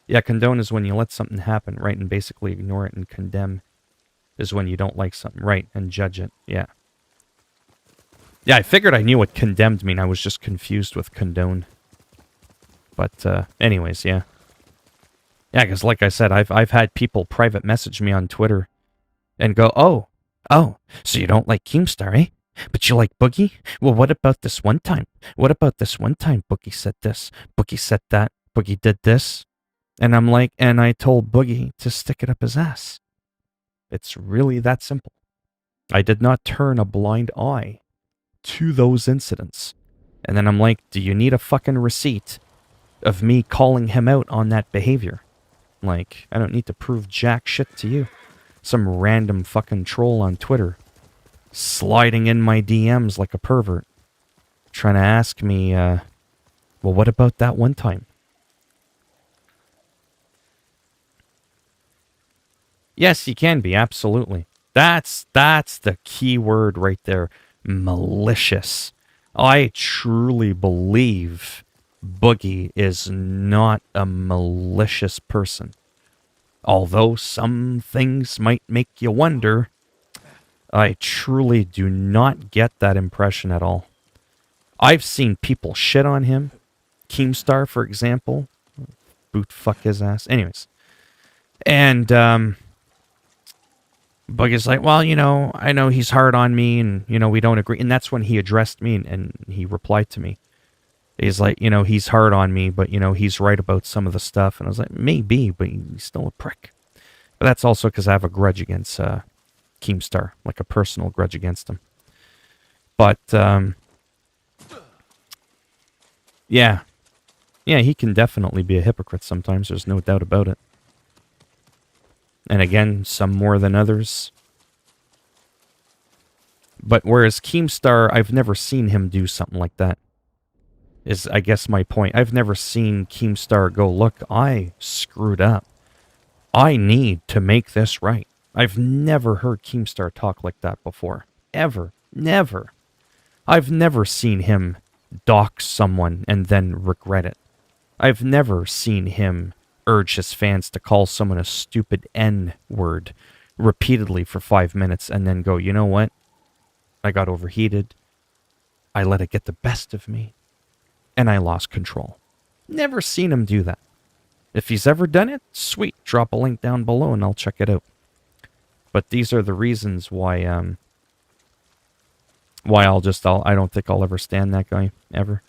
yeah, condone is when you let something happen, right? And basically ignore it, and condemn is when you don't like something, right? And judge it, yeah. Yeah, I figured I knew what condemned mean. I was just confused with condone. But, anyways, yeah. Yeah, because like I said, I've had people private message me on Twitter and go, oh, so you don't like Keemstar, eh? But you like Boogie? Well, what about this one time? What about this one time Boogie said this? Boogie said that? Boogie did this? And I'm like, and I told Boogie to stick it up his ass. It's really that simple. I did not turn a blind eye to those incidents. And then I'm like, do you need a fucking receipt of me calling him out on that behavior? Like, I don't need to prove jack shit to you. Some random fucking troll on Twitter sliding in my DMs like a pervert, trying to ask me, well, what about that one time? Yes, you can be, absolutely. That's the key word right there. Malicious. I truly believe Boogie is not a malicious person. Although some things might make you wonder, I truly do not get that impression at all. I've seen people shit on him. Keemstar, for example. Boot fuck his ass. Anyways. And, Boogie's like, well, you know, I know he's hard on me, and, you know, we don't agree. And that's when he addressed me, and he replied to me. He's like, you know, he's hard on me, but, you know, he's right about some of the stuff. And I was like, maybe, but he's still a prick. But that's also because I have a grudge against Keemstar, like a personal grudge against him. But, yeah. Yeah, he can definitely be a hypocrite sometimes. There's no doubt about it. And again, some more than others. But whereas Keemstar, I've never seen him do something like that. Is, I guess, my point. I've never seen Keemstar go, look, I screwed up. I need to make this right. I've never heard Keemstar talk like that before. Ever. Never. I've never seen him dox someone and then regret it. I've never seen him urge his fans to call someone a stupid N-word repeatedly for 5 minutes and then go, you know what? I got overheated. I let it get the best of me. And I lost control. Never seen him do that. If he's ever done it, sweet. Drop a link down below and I'll check it out. But these are the reasons why I don't think I'll ever stand that guy, ever.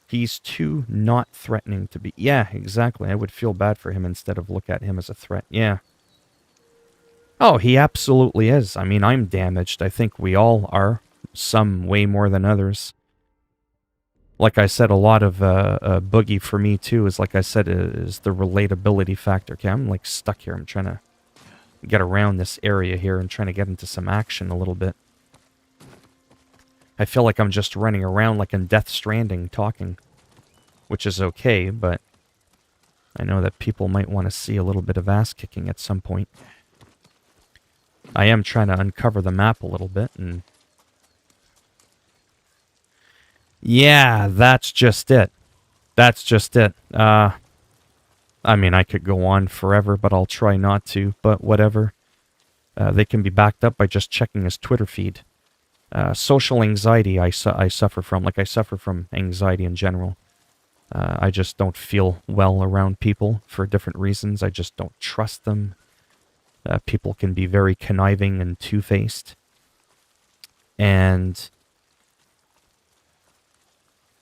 He's too not threatening to be. Yeah, exactly. I would feel bad for him instead of look at him as a threat. Yeah. Oh, he absolutely is. I mean, I'm damaged. I think we all are. Some way more than others. Like I said, a lot of Boogie for me, too, is, like I said, is the relatability factor. Okay, I'm, like, stuck here. I'm trying to get around this area here and trying to get into some action a little bit. I feel like I'm just running around like in Death Stranding talking, which is okay, but I know that people might want to see a little bit of ass-kicking at some point. I am trying to uncover the map a little bit, and yeah, that's just it. That's just it. I mean, I could go on forever, but I'll try not to, but whatever. They can be backed up by just checking his Twitter feed. Social anxiety I suffer from. Like, I suffer from anxiety in general. I just don't feel well around people for different reasons. I just don't trust them. People can be very conniving and two-faced. And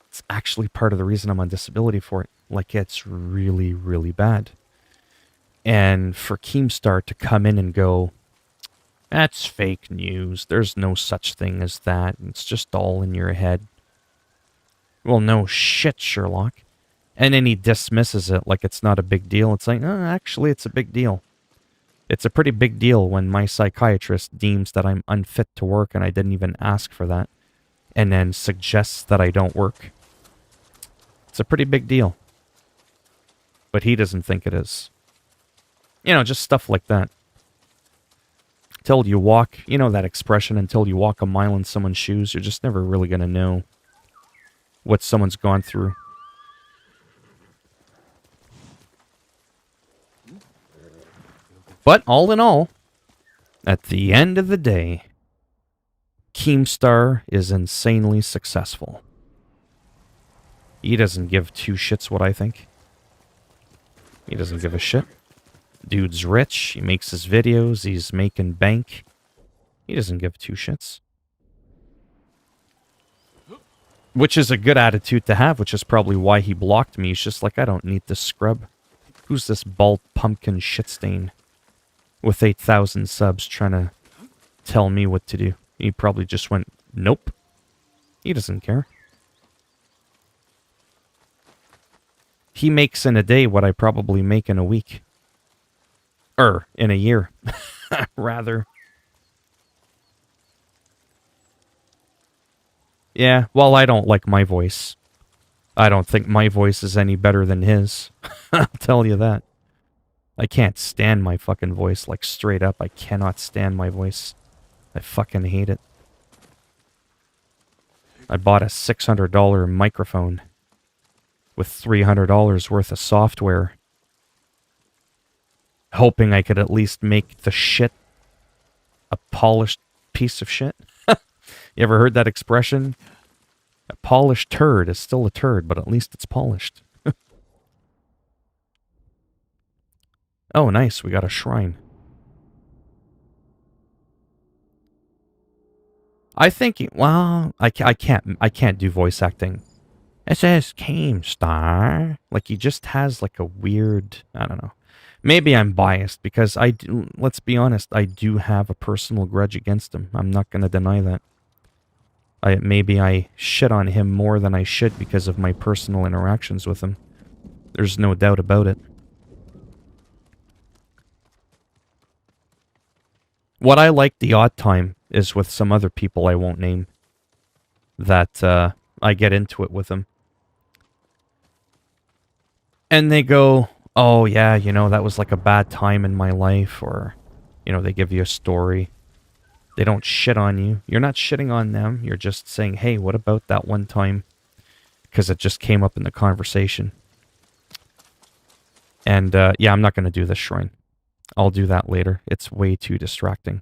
it's actually part of the reason I'm on disability for it. Like, it's really, really bad. And for Keemstar to come in and go, that's fake news. There's no such thing as that. It's just all in your head. Well, no shit, Sherlock. And then he dismisses it like it's not a big deal. It's like, oh, actually, it's a big deal. It's a pretty big deal when my psychiatrist deems that I'm unfit to work and I didn't even ask for that, and then suggests that I don't work. It's a pretty big deal. But he doesn't think it is. You know, just stuff like that. Until you walk, you know that expression, until you walk a mile in someone's shoes, you're just never really going to know what someone's gone through. But all in all, at the end of the day, Keemstar is insanely successful. He doesn't give two shits what I think. He doesn't give a shit. Dude's rich, he makes his videos, he's making bank. He doesn't give two shits. Which is a good attitude to have, which is probably why he blocked me. He's just like, I don't need this scrub. Who's this bald pumpkin shit stain with 8,000 subs trying to tell me what to do? He probably just went, nope. He doesn't care. He makes in a day what I probably make in a week. In a year, rather. Yeah, well, I don't like my voice. I don't think my voice is any better than his. I'll tell you that. I can't stand my fucking voice, like straight up. I cannot stand my voice. I fucking hate it. I bought a $600 microphone with $300 worth of software, hoping I could at least make the shit a polished piece of shit. You ever heard that expression? A polished turd is still a turd, but at least it's polished. Oh, nice. We got a shrine. I think, well, I can't do voice acting. It says Keemstar. Like, he just has like a weird, I don't know. Maybe I'm biased because let's be honest, I do have a personal grudge against him. I'm not going to deny that. Maybe I shit on him more than I should because of my personal interactions with him. There's no doubt about it. What I like the odd time is with some other people I won't name, that I get into it with them. And they go, oh yeah, you know, that was like a bad time in my life, or, you know, they give you a story. They don't shit on you. You're not shitting on them. You're just saying, hey, what about that one time? Because it just came up in the conversation. And yeah, I'm not going to do this shrine. I'll do that later. It's way too distracting.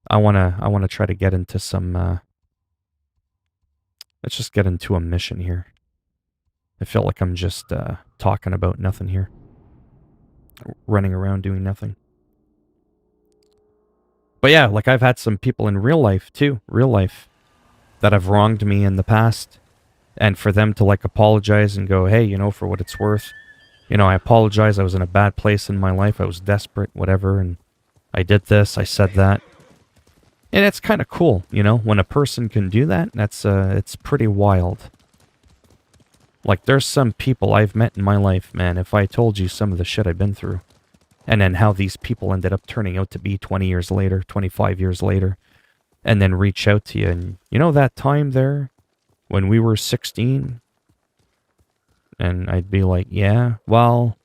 I wanna try to get into some. Let's just get into a mission here. I feel like I'm just talking about nothing here, running around doing nothing. But yeah, like I've had some people in real life too, that have wronged me in the past, and for them to like apologize and go, hey, you know, for what it's worth, you know, I apologize. I was in a bad place in my life. I was desperate, whatever, and I did this. I said that. And it's kind of cool, you know, when a person can do that. That's it's pretty wild. Like, there's some people I've met in my life, man, if I told you some of the shit I've been through, and then how these people ended up turning out to be 20 years later, 25 years later, and then reach out to you, and, you know, that time there, when we were 16, and I'd be like, yeah, well,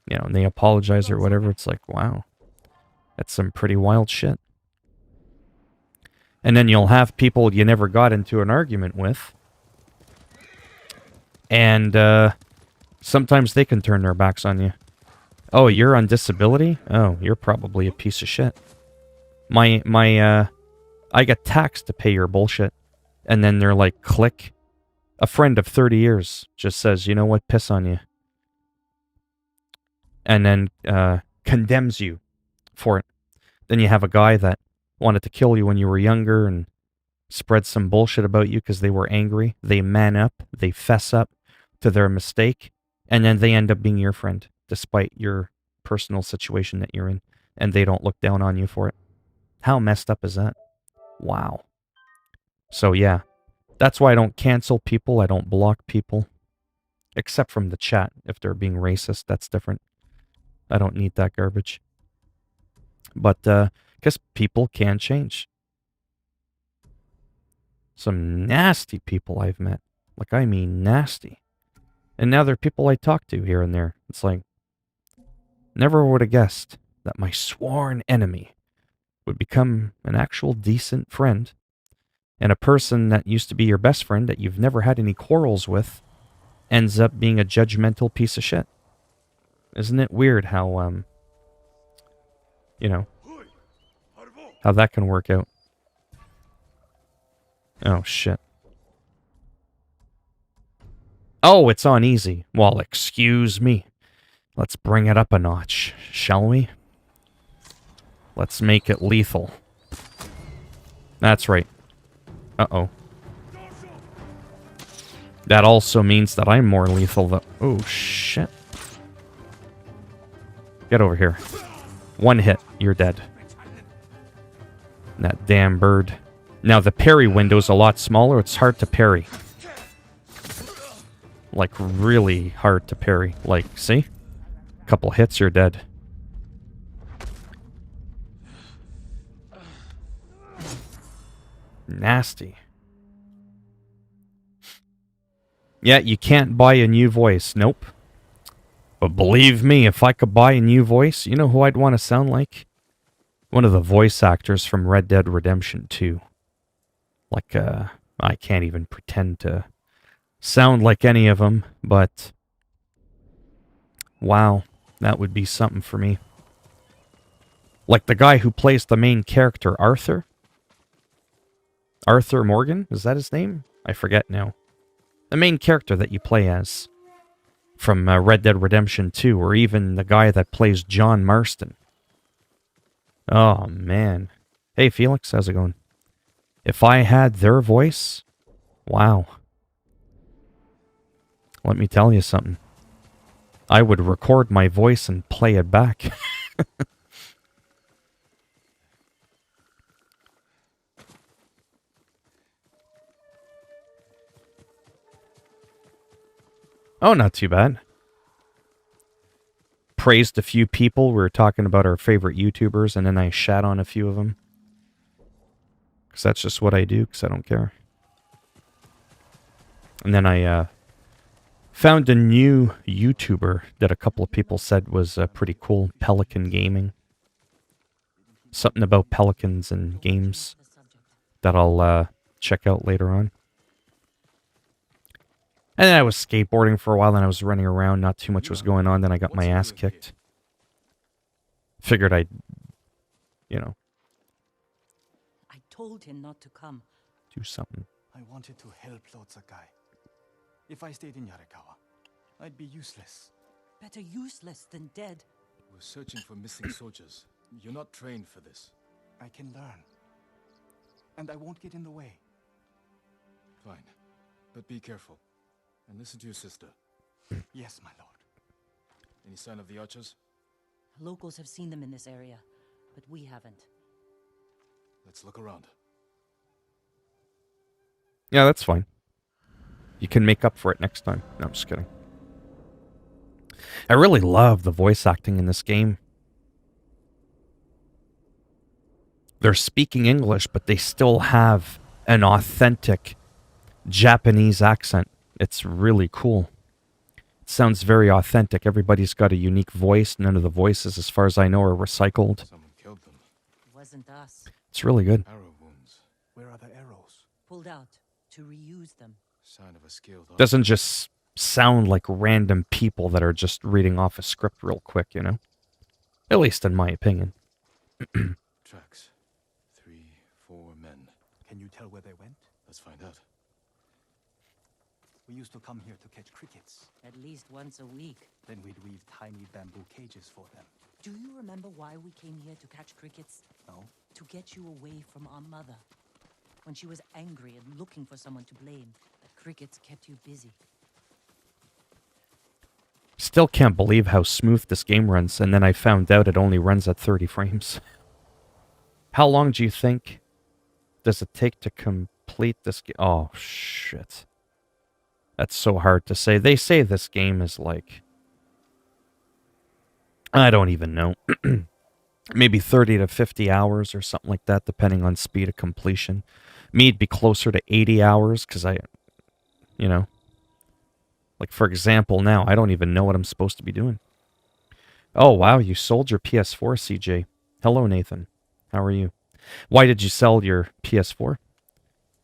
you know, and they apologize or whatever, it's like, wow, that's some pretty wild shit. And then you'll have people you never got into an argument with. And sometimes they can turn their backs on you. Oh, you're on disability? Oh, you're probably a piece of shit. I get taxed to pay your bullshit. And then they're like, click. A friend of 30 years just says, you know what, piss on you. And then condemns you for it. Then you have a guy that wanted to kill you when you were younger and spread some bullshit about you because they were angry. They man up, they fess up to their mistake, and then they end up being your friend despite your personal situation that you're in, and they don't look down on you for it. How messed up is that? Wow. So yeah, that's why I don't cancel people, I don't block people, except from the chat. If they're being racist, that's different. I don't need that garbage. But, because people can change. Some nasty people I've met. Like, I mean nasty. And now they're people I talk to here and there. It's like, never would have guessed that my sworn enemy would become an actual decent friend. And a person that used to be your best friend that you've never had any quarrels with ends up being a judgmental piece of shit. Isn't it weird how, you know, how that can work out? Oh, shit. Oh, it's on easy. Well, excuse me. Let's bring it up a notch, shall we? Let's make it lethal. That's right. Uh-oh. That also means that I'm more lethal though. Oh, shit. Get over here. One hit, you're dead. That damn bird. Now, the parry window's a lot smaller. It's hard to parry. Like, really hard to parry. Like, see? Couple hits, you're dead. Nasty. Yeah, you can't buy a new voice. Nope. But believe me, if I could buy a new voice, you know who I'd want to sound like? One of the voice actors from Red Dead Redemption 2. Like, I can't even pretend to sound like any of them, but wow, that would be something for me. Like the guy who plays the main character, Arthur? Arthur Morgan? Is that his name? I forget now. The main character that you play as from Red Dead Redemption 2, or even the guy that plays John Marston. Oh, man. Hey, Felix, how's it going? If I had their voice, wow. Let me tell you something. I would record my voice and play it back. Oh, not too bad. Praised a few people. We were talking about our favorite YouTubers, and then I shat on a few of them. Because that's just what I do, because I don't care. And then I found a new YouTuber that a couple of people said was pretty cool. Pelican Gaming. Something about pelicans and games that I'll check out later on. And then I was skateboarding for a while, and I was running around. Not too much was going on. Then I got my ass kicked. Figured I'd, you know, I told him not to come. do something. I wanted to help Lord Sakai. If I stayed in Yarikawa, I'd be useless. Better useless than dead. We're searching for missing soldiers. You're not trained for this. I can learn. And I won't get in the way. Fine. But be careful. And listen to your sister. Yes, my lord. Any sign of the archers? Locals have seen them in this area, but we haven't. Let's look around. Yeah, that's fine. You can make up for it next time. No, I'm just kidding. I really love the voice acting in this game. They're speaking English, but they still have an authentic Japanese accent. It's really cool. It sounds very authentic. Everybody's got a unique voice. None of the voices, as far as I know, are recycled. Someone killed them. It wasn't us. It's really good. Arrow wounds. Where are the arrows? Pulled out to reuse them. Sign of a skilled archer. Doesn't just sound like random people that are just reading off a script real quick, you know? At least in my opinion. Tracks. 3, 4 men. Can you tell where they went? Let's find out. We used to come here to catch crickets. At least once a week. Then we'd weave tiny bamboo cages for them. Do you remember why we came here to catch crickets? No? To get you away from our mother. When she was angry and looking for someone to blame, the crickets kept you busy. Still can't believe how smooth this game runs, and then I found out it only runs at 30 frames. How long do you think does it take to complete this game? Oh, shit. That's so hard to say. They say this game is like... I don't even know. maybe 30 to 50 hours or something like that, depending on speed of completion. Me, it'd be closer to 80 hours because you know, like for example, now I don't even know what I'm supposed to be doing. Oh, wow, you sold your PS4, CJ. Hello, Nathan. How are you? Why did you sell your PS4?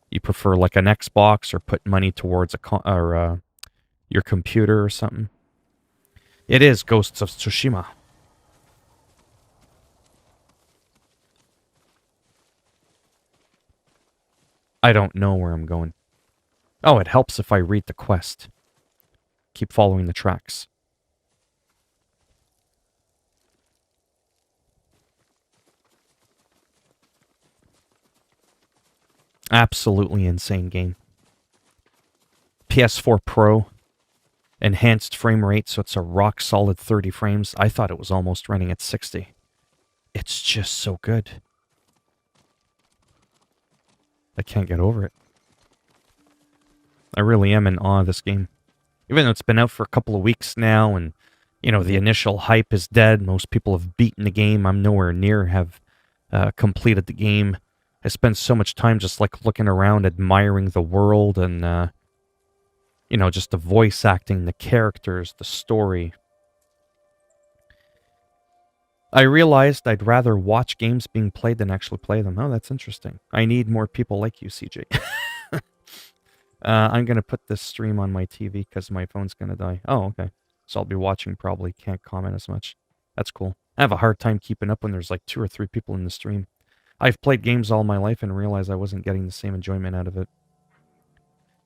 You prefer like an Xbox or put money towards your computer or something? It is Ghosts of Tsushima. I don't know where I'm going. Oh, it helps if I read the quest. Keep following the tracks. Absolutely insane game. PS4 Pro, enhanced frame rate, so it's a rock solid 30 frames. I thought it was almost running at 60. It's just so good. I can't get over it. I really am in awe of this game. Even though it's been out for a couple of weeks now, and, you know, the initial hype is dead. Most people have beaten the game. I'm nowhere near have completed the game. I spend so much time just like looking around, admiring the world and, you know, just the voice acting, the characters, the story. I realized I'd rather watch games being played than actually play them. Oh, that's interesting. I need more people like you, CJ. I'm going to put this stream on my TV because my phone's going to die. Oh, okay. So I'll be watching probably. Can't comment as much. That's cool. I have a hard time keeping up when there's like 2 or 3 people in the stream. I've played games all my life and realized I wasn't getting the same enjoyment out of it.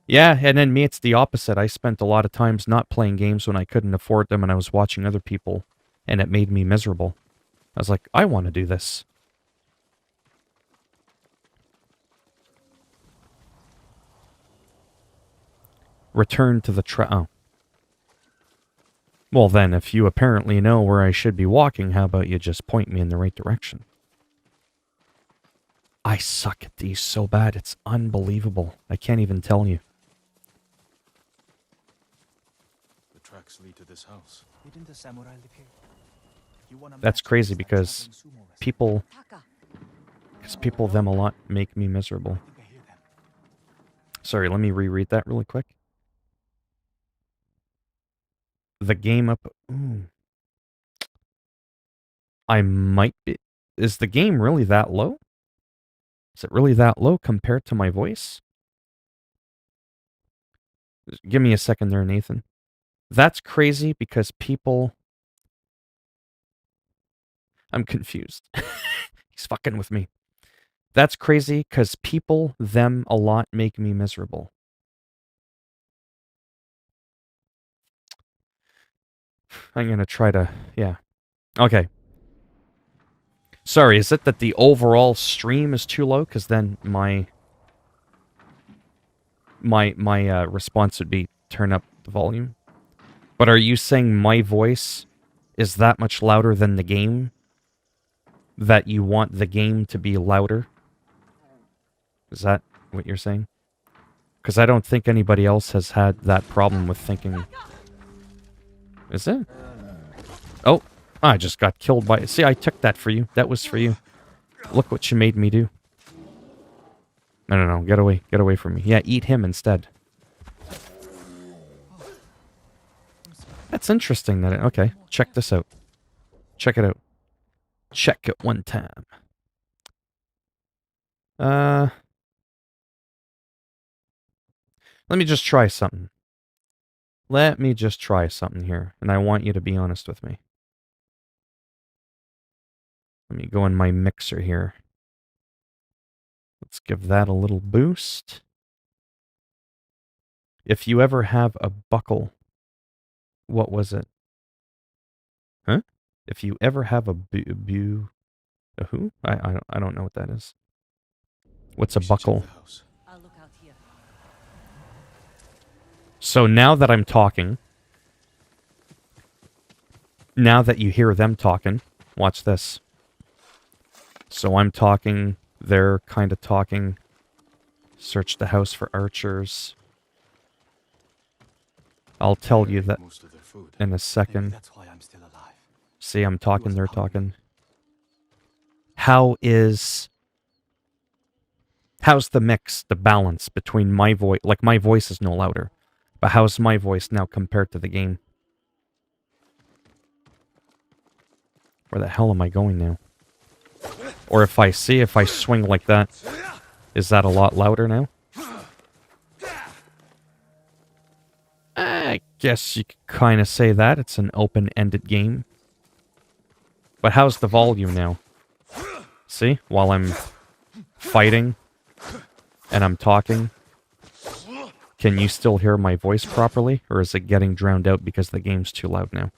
Yeah, and then me, it's the opposite. I spent a lot of times not playing games when I couldn't afford them and I was watching other people, and it made me miserable. I was like, I want to do this. Return to the oh. Well then, if you apparently know where I should be walking, how about you just point me in the right direction? I suck at these so bad, it's unbelievable. I can't even tell you. The tracks lead to this house. Didn't the samurai live here? You want a That's match crazy against that because traveling sumo wrestler? people them a lot make me miserable. I think I hear them. Sorry, let me reread that really quick. The game up... Ooh. I might be... Is the game really that low? Is it really that low compared to my voice? Give me a second there, Nathan. That's crazy because people... I'm confused. He's fucking with me. That's crazy because people them a lot make me miserable. I'm gonna try to... Yeah. Okay. Sorry, is it that the overall stream is too low? Because then my response would be turn up the volume. But are you saying my voice is that much louder than the game? That you want the game to be louder? Is that what you're saying? Because I don't think anybody else has had that problem with thinking... Is it? Oh, I just got killed by... See, I took that for you. That was for you. Look what you made me do. No, get away. Get away from me. Yeah, eat him instead. That's interesting that okay, check this out. Check it out. Check it one time. Let me just try something. Let me just try something here, and I want you to be honest with me. Let me go in my mixer here. Let's give that a little boost. If you ever have a buckle, what was it? Huh? If you ever have a a who? I don't know what that is. What's a buckle? I'll look out here. So now that I'm talking, now that you hear them talking, watch this. So I'm talking, they're kind of talking. Search the house for archers. I'll tell you that in a second. That's why I'm still alive. See, I'm talking, they're talking. how's the mix, the balance between my voice, like my voice is no louder, but how's my voice now compared to the game? Where the hell am I going now? Or if I swing like that, is that a lot louder now? I guess you could kind of say that. It's an open-ended game. But how's the volume now? See? While I'm fighting and I'm talking, can you still hear my voice properly? Or is it getting drowned out because the game's too loud now?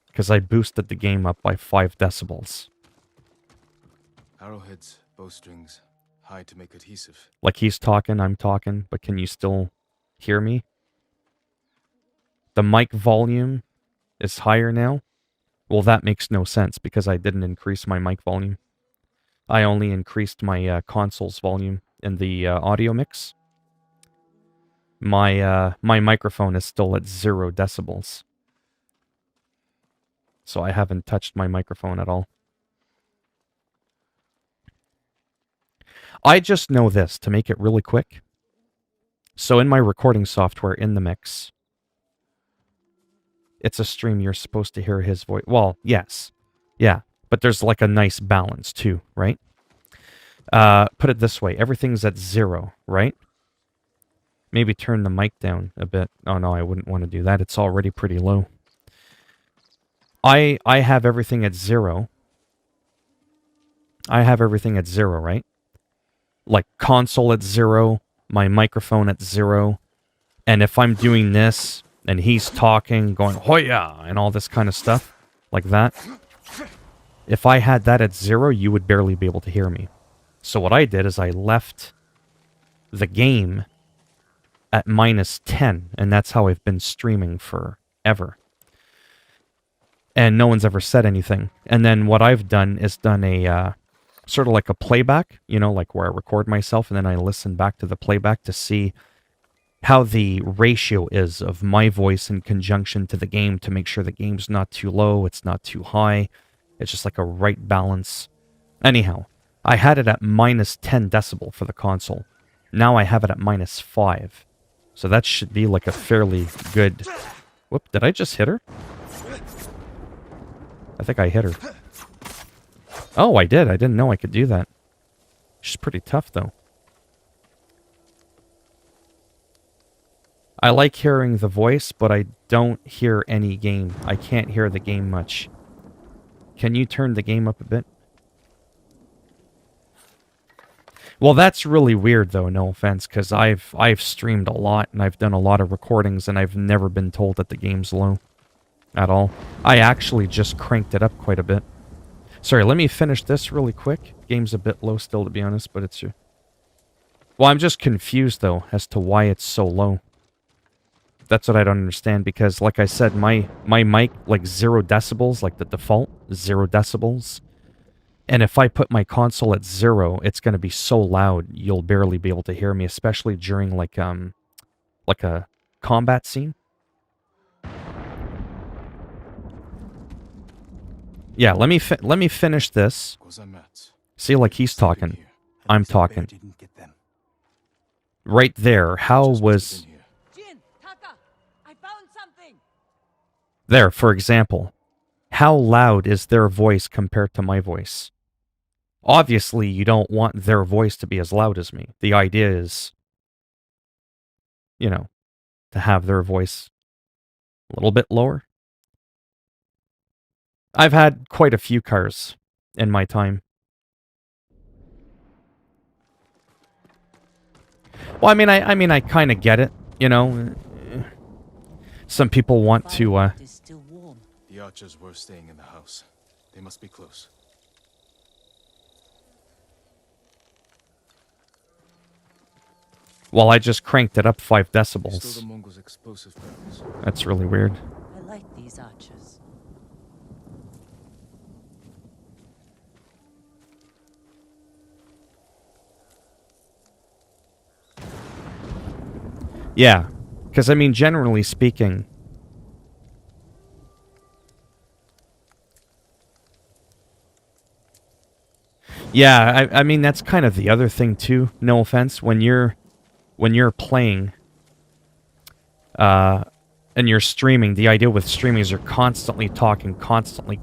Because I boosted the game up by 5 decibels. Arrowheads, bowstrings, high to make adhesive. Like he's talking, I'm talking, but can you still hear me? The mic volume is higher now. Well, that makes no sense because I didn't increase my mic volume. I only increased my console's volume in the audio mix. My microphone is still at 0 decibels. So I haven't touched my microphone at all. I just know this, to make it really quick. So in my recording software in the mix, it's a stream you're supposed to hear his voice. Well, yes. Yeah. But there's like a nice balance too, right? Put it this way. Everything's at 0, right? Maybe turn the mic down a bit. Oh no, I wouldn't want to do that. It's already pretty low. I have everything at 0. I have everything at 0, right? Like console at 0, my microphone at 0. And if I'm doing this, and he's talking, going, Hoya, and all this kind of stuff, like that. If I had that at 0, you would barely be able to hear me. So what I did is I left the game at -10, and that's how I've been streaming forever. And no one's ever said anything. And then what I've done is done a, sort of like a playback, you know, like where I record myself, and then I listen back to the playback to see how the ratio is of my voice in conjunction to the game to make sure the game's not too low, it's not too high. It's just like a right balance. Anyhow, I had it at -10 decibel for the console. Now I have it at -5. So that should be like a fairly good... Whoop, did I just hit her? I think I hit her. Oh, I did. I didn't know I could do that. She's pretty tough, though. I like hearing the voice, but I don't hear any game. I can't hear the game much. Can you turn the game up a bit? Well, that's really weird, though, no offense, because I've streamed a lot, and I've done a lot of recordings, and I've never been told that the game's low. At all. I actually just cranked it up quite a bit. Sorry, let me finish this really quick. Game's a bit low still, to be honest, but it's... Well, I'm just confused, though, as to why it's so low. That's what I don't understand, because, like I said, my mic, like 0 decibels, like the default, 0 decibels. And if I put my console at 0, it's going to be so loud, you'll barely be able to hear me, especially during, like a combat scene. Yeah, let me finish this. See, like he's talking. I'm talking. Right there, how was... Jin, Taka, I found something. There, for example. How loud is their voice compared to my voice? Obviously, you don't want their voice to be as loud as me. The idea is, you know, to have their voice a little bit lower. I've had quite a few cars in my time. Well, I mean, I kind of get it, you know. Some people want to, It is still warm. The archers were staying in the house. They must be close. Well, I just cranked it up 5 Still decibels. the Mongols' explosive barrels. That's really weird. I like these archers. Yeah, because, I mean, generally speaking... Yeah, I mean, that's kind of the other thing, too. No offense. When you're playing, and you're streaming, the idea with streaming is you're constantly talking, constantly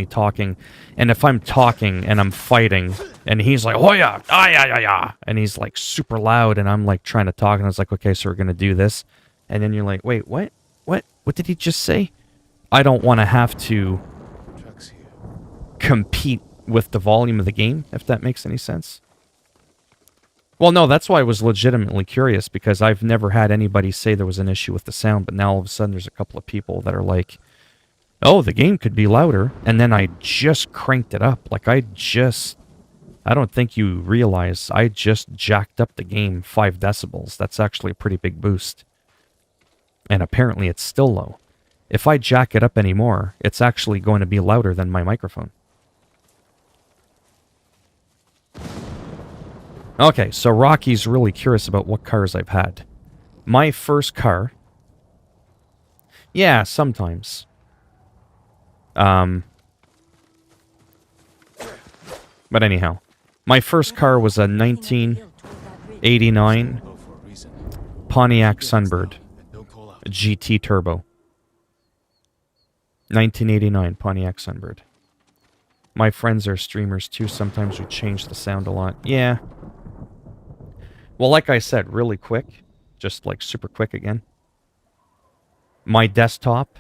talking. And if I'm talking and I'm fighting, and he's like, oh yeah, ah, yeah, and he's like super loud, and I'm like trying to talk, and I was like, okay, so we're gonna do this. And then you're like, wait, what? What did he just say? I don't want to have to Tracks here. compete with the volume of the game, if that makes any sense. Well, no, that's why I was legitimately curious, because I've never had anybody say there was an issue with the sound, but now all of a sudden there's a couple of people that are like, oh, the game could be louder, and then I just cranked it up. Like, I don't think you realize, I just jacked up the game 5 decibels. That's actually a pretty big boost. And apparently it's still low. If I jack it up anymore, it's actually going to be louder than my microphone. Okay, so Rocky's really curious about what cars I've had. My first car... Yeah, sometimes. But anyhow. My first car was a 1989 Low for a reason. Pontiac Sunbird. And don't call out. A GT Turbo. 1989 Pontiac Sunbird. My friends are streamers too. Sometimes we change the sound a lot. Yeah. Well, like I said, really quick. Just like super quick again. My desktop.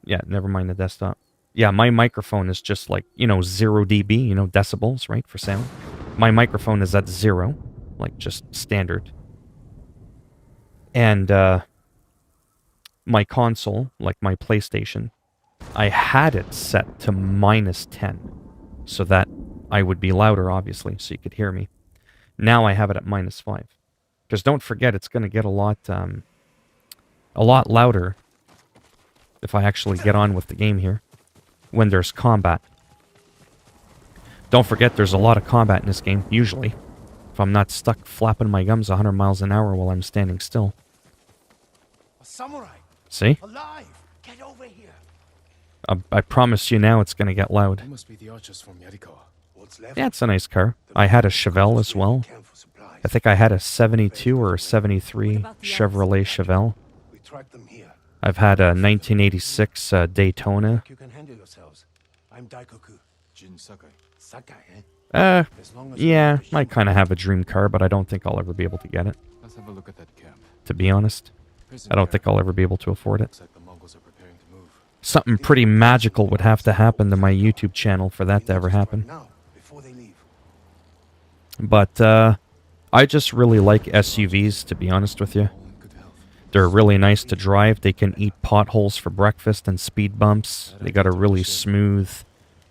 Yeah, never mind the desktop. Yeah, my microphone is just like, 0 dB, decibels, right, for sound. My microphone is at 0, like just standard. And my console, like my PlayStation, I had it set to -10, so that I would be louder, obviously, so you could hear me. Now I have it at -5. Because don't forget, it's going to get a lot louder if I actually get on with the game here, when there's combat. Don't forget, there's a lot of combat in this game, usually. If I'm not stuck flapping my gums 100 miles an hour while I'm standing still. A samurai! See? Alive! Get over here! I promise you now it's going to get loud. They must be the archers from Yarikawa. What's left? Yeah, it's a nice car. I had a Chevelle as well. I think I had a 72 or a 73 Chevrolet Chevelle. We track them here. I've had a 1986 Daytona. You can handle yourselves. I'm Daikoku. Jin Sakai. Sakai, eh? Uh, As long as yeah, I kind of have a dream car, but I don't think I'll ever be able to get it. Let's have a look at that camp. To be honest, Prison I don't camp. think I'll ever be able to afford it. Looks like the Mongols are preparing to move. Something pretty magical would have to happen to my YouTube channel for that to ever happen. Now, before they leave. But, I just really like SUVs, to be honest with you. All in good health. They're really nice to drive. They can eat potholes for breakfast and speed bumps. They got a really smooth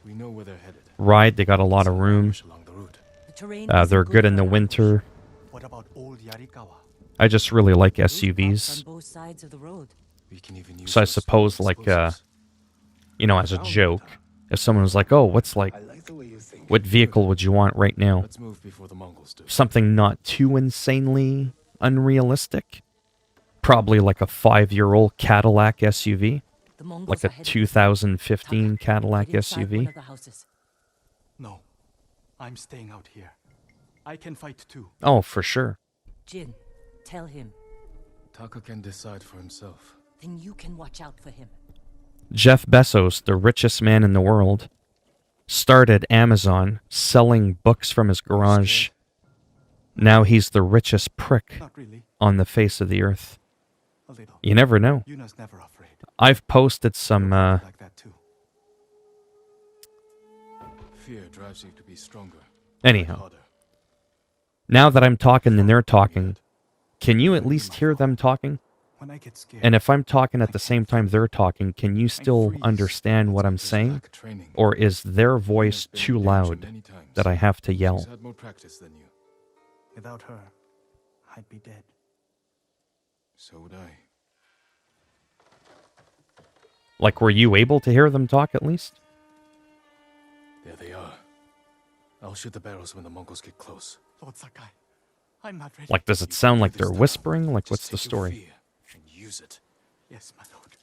We know where they're headed. ride. They got a lot of Some room. ambush along the route. The terrain They're isn't good in the for winter. What about old Yarikawa? I just really like ambushes. Roof SUVs. box on both sides of the road. We can even use So I those suppose, small like, explosives. As a joke, if someone was like, oh, what's like, I like the way you think. what vehicle would you want right now? Let's move before the Mongols do. Something not too insanely unrealistic. Probably like a 5-year-old Cadillac SUV. The Mongols Like are a headed 2015 Cadillac get inside one SUV. of the houses. No, I'm staying out here. I can fight too. Oh, for sure. Jin, tell him. Taka can decide for himself. Then you can watch out for him. Jeff Bezos, the richest man in the world, started Amazon selling books from his garage. Now he's the richest prick Not really. on the face of the earth. A little. You never know. Yuna's never afraid. I've posted some, Like that too. Fear drives you to be stronger. anyhow. Harder. Now that I'm talking and they're talking, can you at least hear them talking? When I get scared. And if I'm talking at the same time they're talking, can you still understand what I'm There's saying? lack of training. Or is their voice Yuna's been too in danger loud many times. that I have to She's yell? had more practice than you. Without her, I'd be dead. So would I. Like, were you able to hear them talk at least? There they are. I'll shoot the barrels when the Mongols get close. Lord Sakai, I'm not ready. Like, does it sound like they're whispering? Like, what's the Just take your story? fear and use it. Yes, my lord.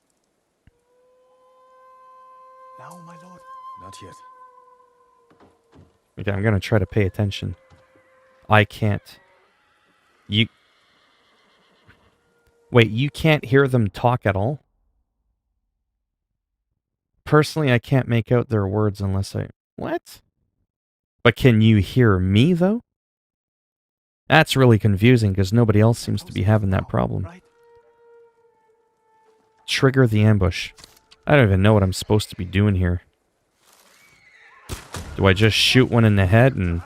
Now, my lord. Not yet. Okay, I'm gonna try to pay attention. I can't. You... Wait, you can't hear them talk at all? Personally, I can't make out their words unless I... What? But can you hear me, though? That's really confusing, because nobody else seems to be having that problem. Right? Trigger the ambush. I don't even know what I'm supposed to be doing here. Do I just shoot one in the head and...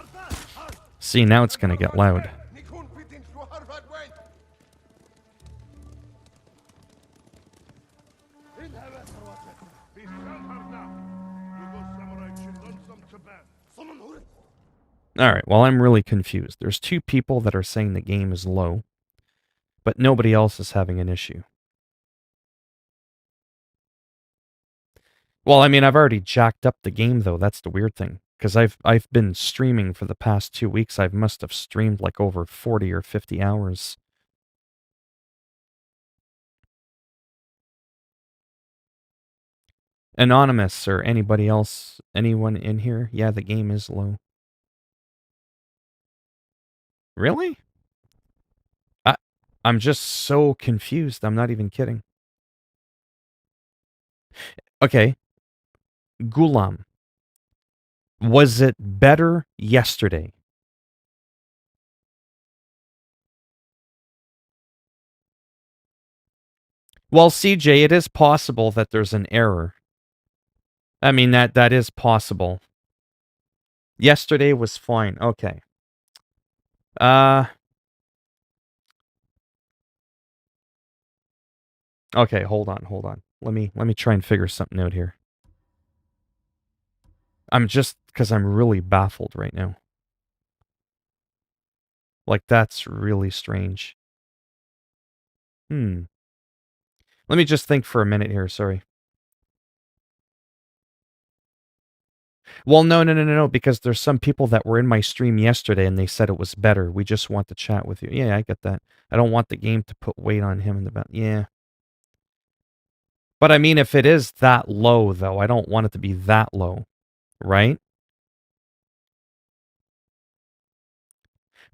See, now it's gonna get loud. Alright, well, I'm really confused. There's two people that are saying the game is low, but nobody else is having an issue. Well, I mean, I've already jacked up the game, though. That's the weird thing. Because I've been streaming for the past 2 weeks. I must have streamed like over 40 or 50 hours. Anonymous or anybody else, anyone in here? Yeah, the game is low. Really? I'm just so confused. I'm not even kidding. Okay. Gulam. Was it better yesterday? Well, CJ, it is possible that there's an error. I mean, that is possible. Yesterday was fine. Okay. Okay, hold on. Let me try and figure something out here. Because I'm really baffled right now. Like, that's really strange. Let me just think for a minute here, sorry. Well, no, because there's some people that were in my stream yesterday and they said it was better. We just want to chat with you. Yeah, I get that. I don't want the game to put weight on him in the back. Yeah. But I mean, if it is that low, though, I don't want it to be that low, right?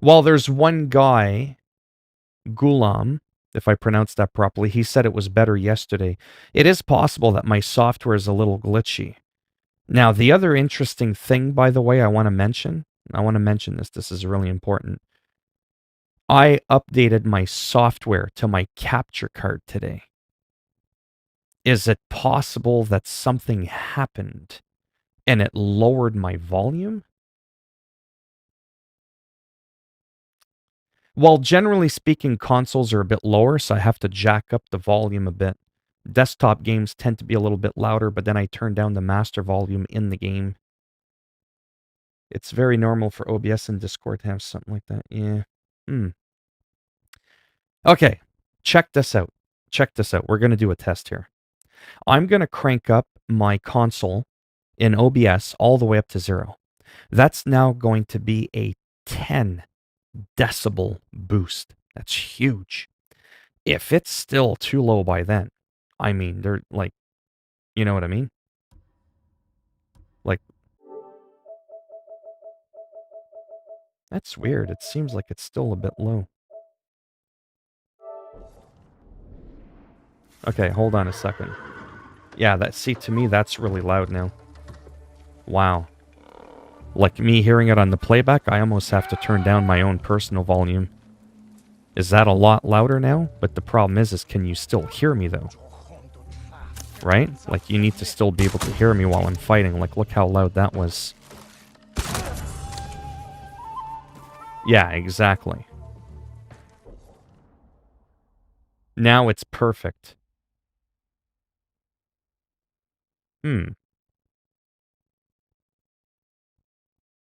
Well, there's one guy, Gulam, if I pronounced that properly, he said it was better yesterday. It is possible that my software is a little glitchy. Now, the other interesting thing, by the way, I want to mention this. This is really important. I updated my software to my capture card today. Is it possible that something happened and it lowered my volume? Well, generally speaking, consoles are a bit lower, so I have to jack up the volume a bit. Desktop games tend to be a little bit louder, but then I turn down the master volume in the game. It's very normal for OBS and Discord to have something like that. Yeah. Okay, check this out. We're going to do a test here. I'm going to crank up my console in OBS all the way up to 0. That's now going to be a 10 decibel boost. That's huge. If it's still too low by then, I mean, they're like, you know what I mean? Like, that's weird. It seems like it's still a bit low. Okay, hold on a second. Yeah, to me, that's really loud now. Wow. Like me hearing it on the playback, I almost have to turn down my own personal volume. Is that a lot louder now? But the problem is can you still hear me, though? Right? Like, you need to still be able to hear me while I'm fighting. Like, look how loud that was. Yeah, exactly. Now it's perfect.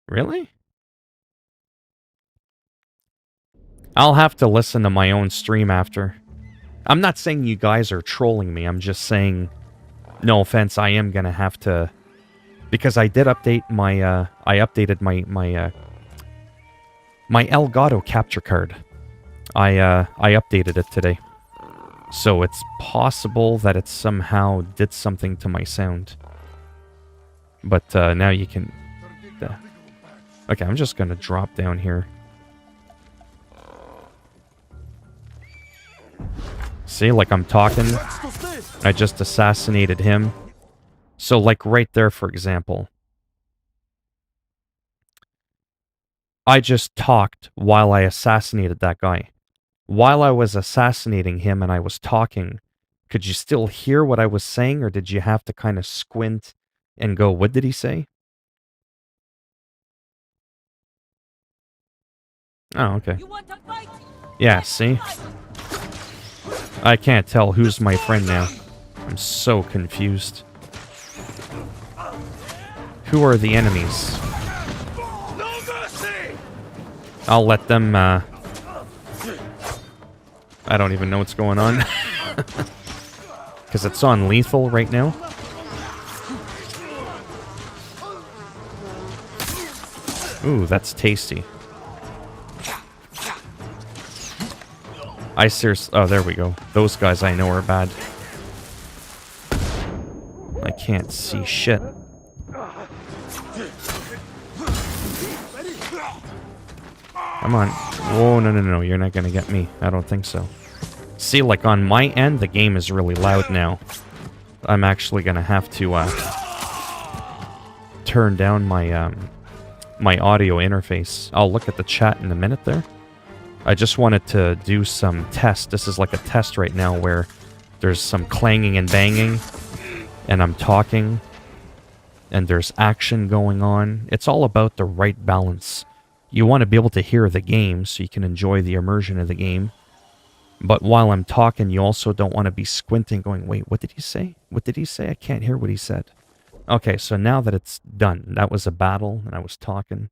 Really? I'll have to listen to my own stream after. I'm not saying you guys are trolling me. I'm just saying, no offense, I am gonna have to, because I did update my, I updated my Elgato capture card. I updated it today. So it's possible that it somehow did something to my sound. But now you can... Okay, I'm just gonna drop down here. See, like I'm talking. I just assassinated him. So, like right there, for example. I just talked while I assassinated that guy. While I was assassinating him and I was talking, could you still hear what I was saying, or did you have to kind of squint and go, what did he say? Oh, okay. You want to fight? Yeah, see? I can't tell who's my friend now. I'm so confused. Who are the enemies? I'll let them, I don't even know what's going on. Because it's on lethal right now. Ooh, that's tasty. I seriously... Oh, there we go. Those guys I know are bad. I can't see shit. Come on. Whoa, no. You're not gonna get me. I don't think so. See, like on my end, the game is really loud now. I'm actually gonna have to, turn down my, my audio interface. I'll look at the chat in a minute there. I just wanted to do some test. This is like a test right now where there's some clanging and banging, and I'm talking, and there's action going on. It's all about the right balance. You want to be able to hear the game so you can enjoy the immersion of the game. But while I'm talking, you also don't want to be squinting going, wait, what did he say? What did he say? I can't hear what he said. Okay, so now that it's done, that was a battle, and I was talking.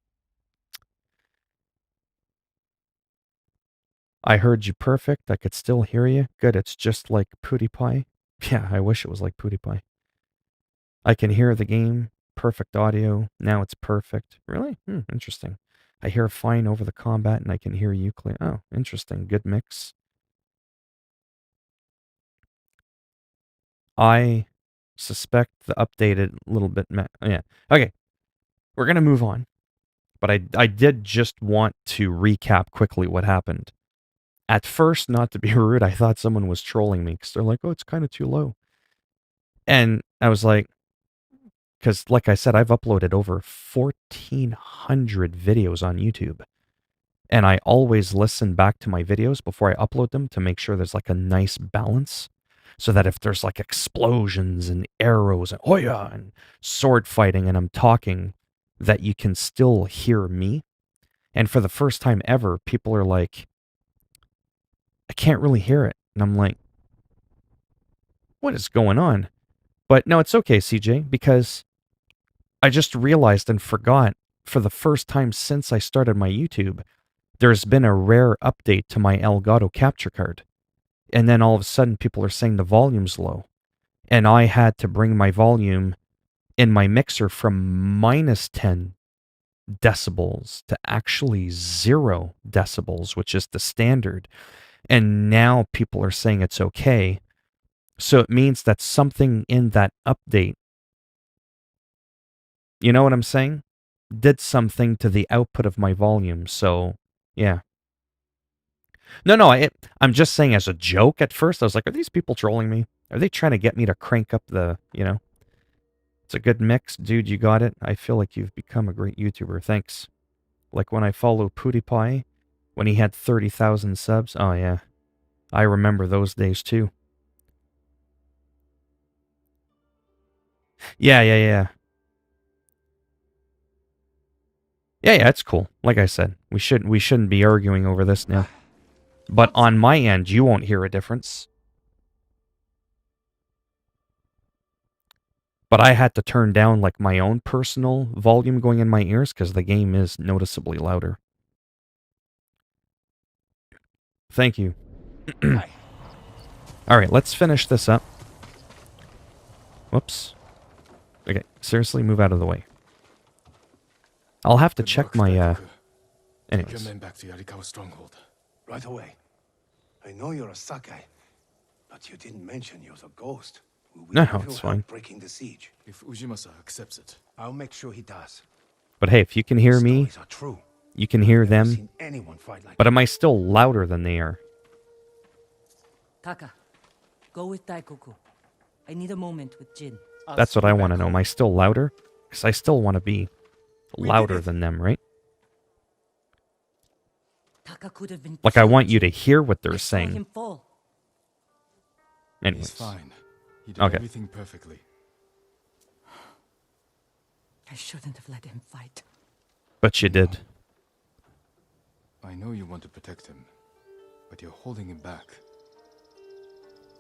I heard you perfect. I could still hear you. Good, it's just like PewDiePie. Yeah, I wish it was like PewDiePie. I can hear the game. Perfect audio. Now it's perfect. Really? Interesting. I hear fine over the combat, and I can hear you clear. Oh, interesting. Good mix. I suspect the updated little bit... yeah. Okay. We're going to move on. But I did just want to recap quickly what happened. At first, not to be rude, I thought someone was trolling me because they're like, oh, it's kind of too low. And I was like, because like I said, I've uploaded over 1,400 videos on YouTube. And I always listen back to my videos before I upload them to make sure there's like a nice balance. So that if there's like explosions and arrows and Hoya and sword fighting and I'm talking, that you can still hear me. And for the first time ever, people are like, I can't really hear it. And I'm like, what is going on? But no, it's okay, CJ, because I just realized and forgot for the first time since I started my YouTube, there's been a rare update to my Elgato capture card. And then all of a sudden people are saying the volume's low. And I had to bring my volume in my mixer from minus 10 decibels to actually 0 decibels, which is the standard. And now people are saying it's okay. So it means that something in that update, you know what I'm saying? Did something to the output of my volume. So, yeah. No, I'm just saying as a joke at first. I was like, are these people trolling me? Are they trying to get me to crank up the, you know? It's a good mix. Dude, you got it. I feel like you've become a great YouTuber. Thanks. Like when I follow PewDiePie, when he had 30,000 subs. Oh, yeah. I remember those days, too. Yeah. Yeah, it's cool. Like I said, we shouldn't be arguing over this now. But on my end, you won't hear a difference. But I had to turn down like my own personal volume going in my ears because the game is noticeably louder. Thank you. All right, let's finish this up. Whoops. Okay, seriously, move out of the way. I'll have to Good check work, my, Take your anyways. men back to Yarikawa stronghold. Right away. I know you're a Sakai, but you didn't mention you're a ghost. Will we No, have it's your fine. help breaking the siege? If Ujimasa accepts it. I'll make sure he does. But hey, if you can hear me, Stories are true. you can hear I've never them. seen anyone fight like But am I still louder than they are? Taka, go with Daikoku. I need a moment with Jin. That's what I want to know. Am I still louder? Because I still want to be louder than them, right? Taka could have been Like, I killed, want you to Jin. hear what I they're saw saying. him fall. Anyways. He's fine. He did Okay. everything perfectly. I shouldn't have let him fight. But you did. I know you want to protect him, but you're holding him back.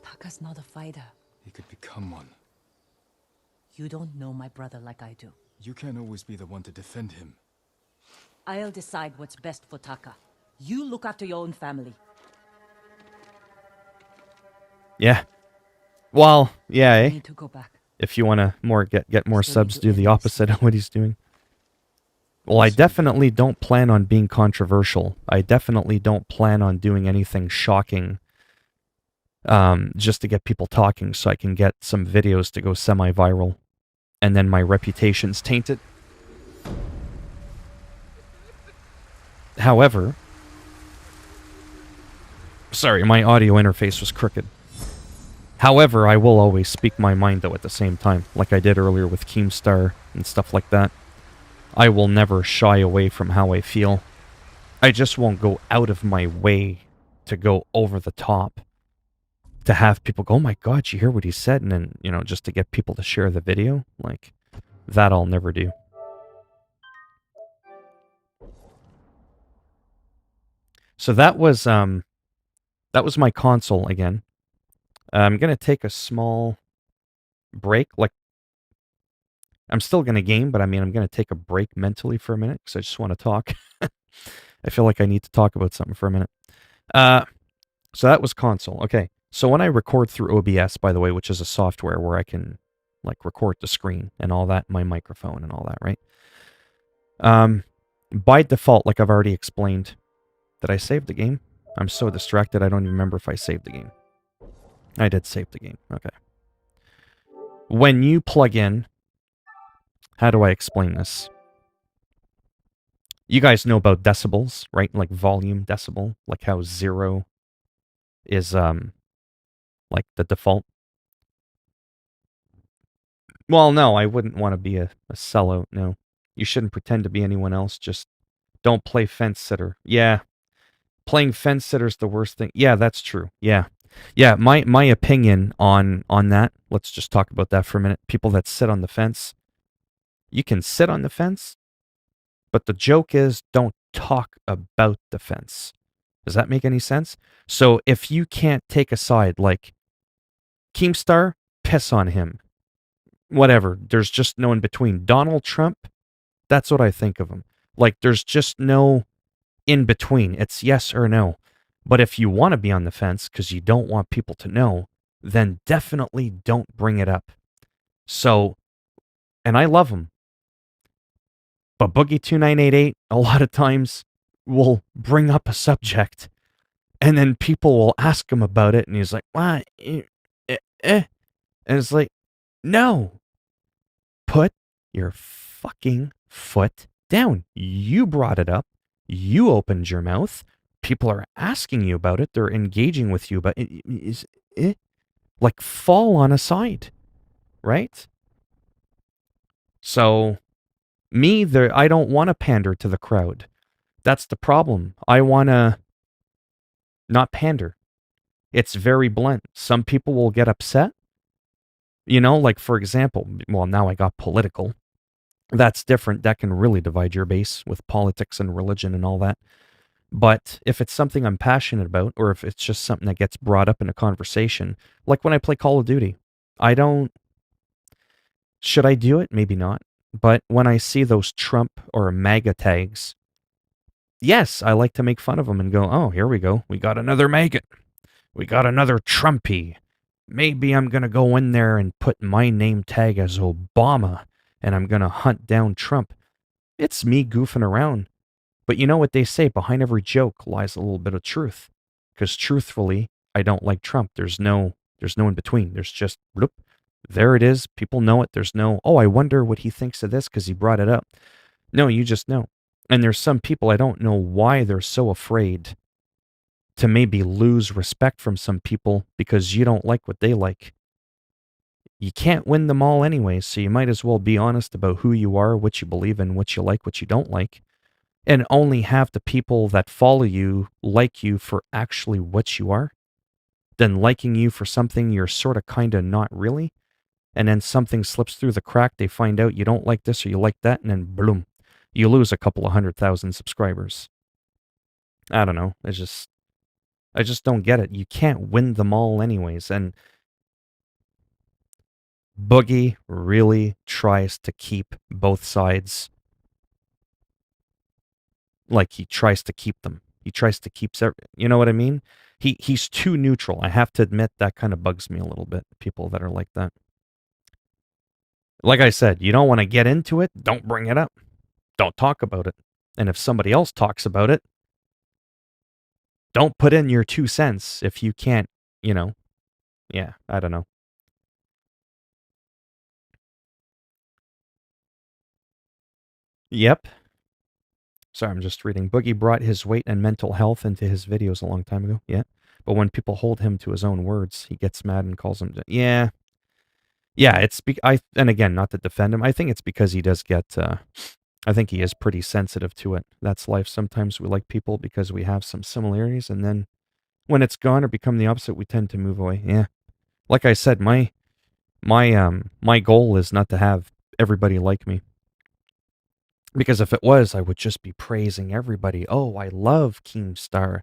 Taka's not a fighter. He could become one. You don't know my brother like I do. You can't always be the one to defend him. I'll decide what's best for Taka. You look after your own family. Yeah. Well, yeah, I eh? need to go back. If you want to get more Still need subs, to do end the this opposite of mission. what he's doing. Well, I definitely don't plan on being controversial. I definitely don't plan on doing anything shocking just to get people talking so I can get some videos to go semi-viral. And then my reputation's tainted. However... Sorry, my audio interface was crooked. However, I will always speak my mind, though, at the same time, like I did earlier with Keemstar and stuff like that. I will never shy away from how I feel. I just won't go out of my way to go over the top. To have people go, oh my god, you hear what he said? And then, you know, just to get people to share the video. Like, that I'll never do. So that was my console again. I'm going to take a small break. Like, I'm still going to game, but I mean, I'm going to take a break mentally for a minute because I just want to talk. I feel like I need to talk about something for a minute. So that was console. Okay. So when I record through OBS, by the way, which is a software where I can like record the screen and all that, my microphone and all that, right? By default, like I've already explained, did I save the game? I'm so distracted I don't even remember if I saved the game. I did save the game. Okay. When you plug in, how do I explain this? You guys know about decibels, right? Like volume decibel, like how 0 is like the default. Well, no, I wouldn't want to be a sellout, no. You shouldn't pretend to be anyone else, just don't play fence sitter. Yeah. Playing fence sitter's the worst thing. Yeah, that's true. Yeah. Yeah, my opinion on that, let's just talk about that for a minute. People that sit on the fence, you can sit on the fence, but the joke is don't talk about the fence. Does that make any sense? So if you can't take a side, like Keemstar, piss on him. Whatever. There's just no in between. Donald Trump, that's what I think of him. Like there's just no in between. It's yes or no. But if you want to be on the fence because you don't want people to know, then definitely don't bring it up. So, and I love him. But Boogie2988, a lot of times, will bring up a subject, and then people will ask him about it, and he's like, what? And it's like, no. Put your fucking foot down. You brought it up. You opened your mouth. People are asking you about it. They're engaging with you, but like fall on a side, right? So me, I don't want to pander to the crowd. That's the problem. I want to not pander. It's very blunt. Some people will get upset. You know, like for example, well, now I got political. That's different. That can really divide your base with politics and religion and all that. But if it's something I'm passionate about, or if it's just something that gets brought up in a conversation, like when I play Call of Duty, I don't... Should I do it? Maybe not. But when I see those Trump or MAGA tags, yes, I like to make fun of them and go, oh, here we go. We got another MAGA. We got another Trumpy. Maybe I'm going to go in there and put my name tag as Obama, and I'm going to hunt down Trump. It's me goofing around. But you know what they say, behind every joke lies a little bit of truth. Because truthfully, I don't like Trump. There's no in between. There's just, there it is. People know it. There's no, oh, I wonder what he thinks of this because he brought it up. No, you just know. And there's some people, I don't know why they're so afraid to maybe lose respect from some people because you don't like what they like. You can't win them all anyway, so you might as well be honest about who you are, what you believe in, what you like, what you don't like, and only have the people that follow you like you for actually what you are, than liking you for something you're sort of kind of not really, and then something slips through the crack, they find out you don't like this or you like that, and then boom, you lose a couple of 100,000 subscribers. I don't know. I just don't get it. You can't win them all anyways, and Boogie really tries to keep both sides. Like, he tries to keep them. He tries to keep, you know what I mean? He's too neutral. I have to admit that kind of bugs me a little bit, people that are like that. Like I said, you don't want to get into it, don't bring it up. Don't talk about it. And if somebody else talks about it, don't put in your 2 cents if you can't, yeah, I don't know. Yep. Sorry, I'm just reading. Boogie brought his weight and mental health into his videos a long time ago. Yeah. But when people hold him to his own words, he gets mad and calls them. Yeah. Yeah, and again, not to defend him, I think it's because he does get, I think he is pretty sensitive to it. That's life. Sometimes we like people because we have some similarities, and then when it's gone or become the opposite, we tend to move away. Yeah. Like I said, my goal is not to have everybody like me. Because if it was, I would just be praising everybody. Oh, I love Keemstar.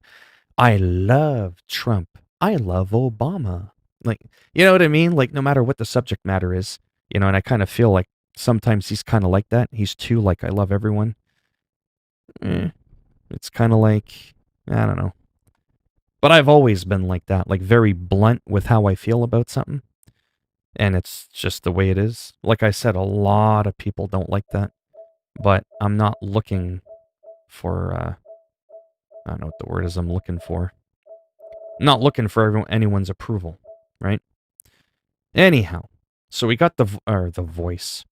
I love Trump. I love Obama. Like, you know what I mean? Like, no matter what the subject matter is, and I kind of feel like sometimes he's kind of like that. He's too like, I love everyone. It's kind of like, I don't know. But I've always been like that, like very blunt with how I feel about something. And it's just the way it is. Like I said, a lot of people don't like that. But I'm not looking for, I don't know what the word is I'm looking for. I'm not looking for anyone's approval, right? Anyhow, so we got the voice.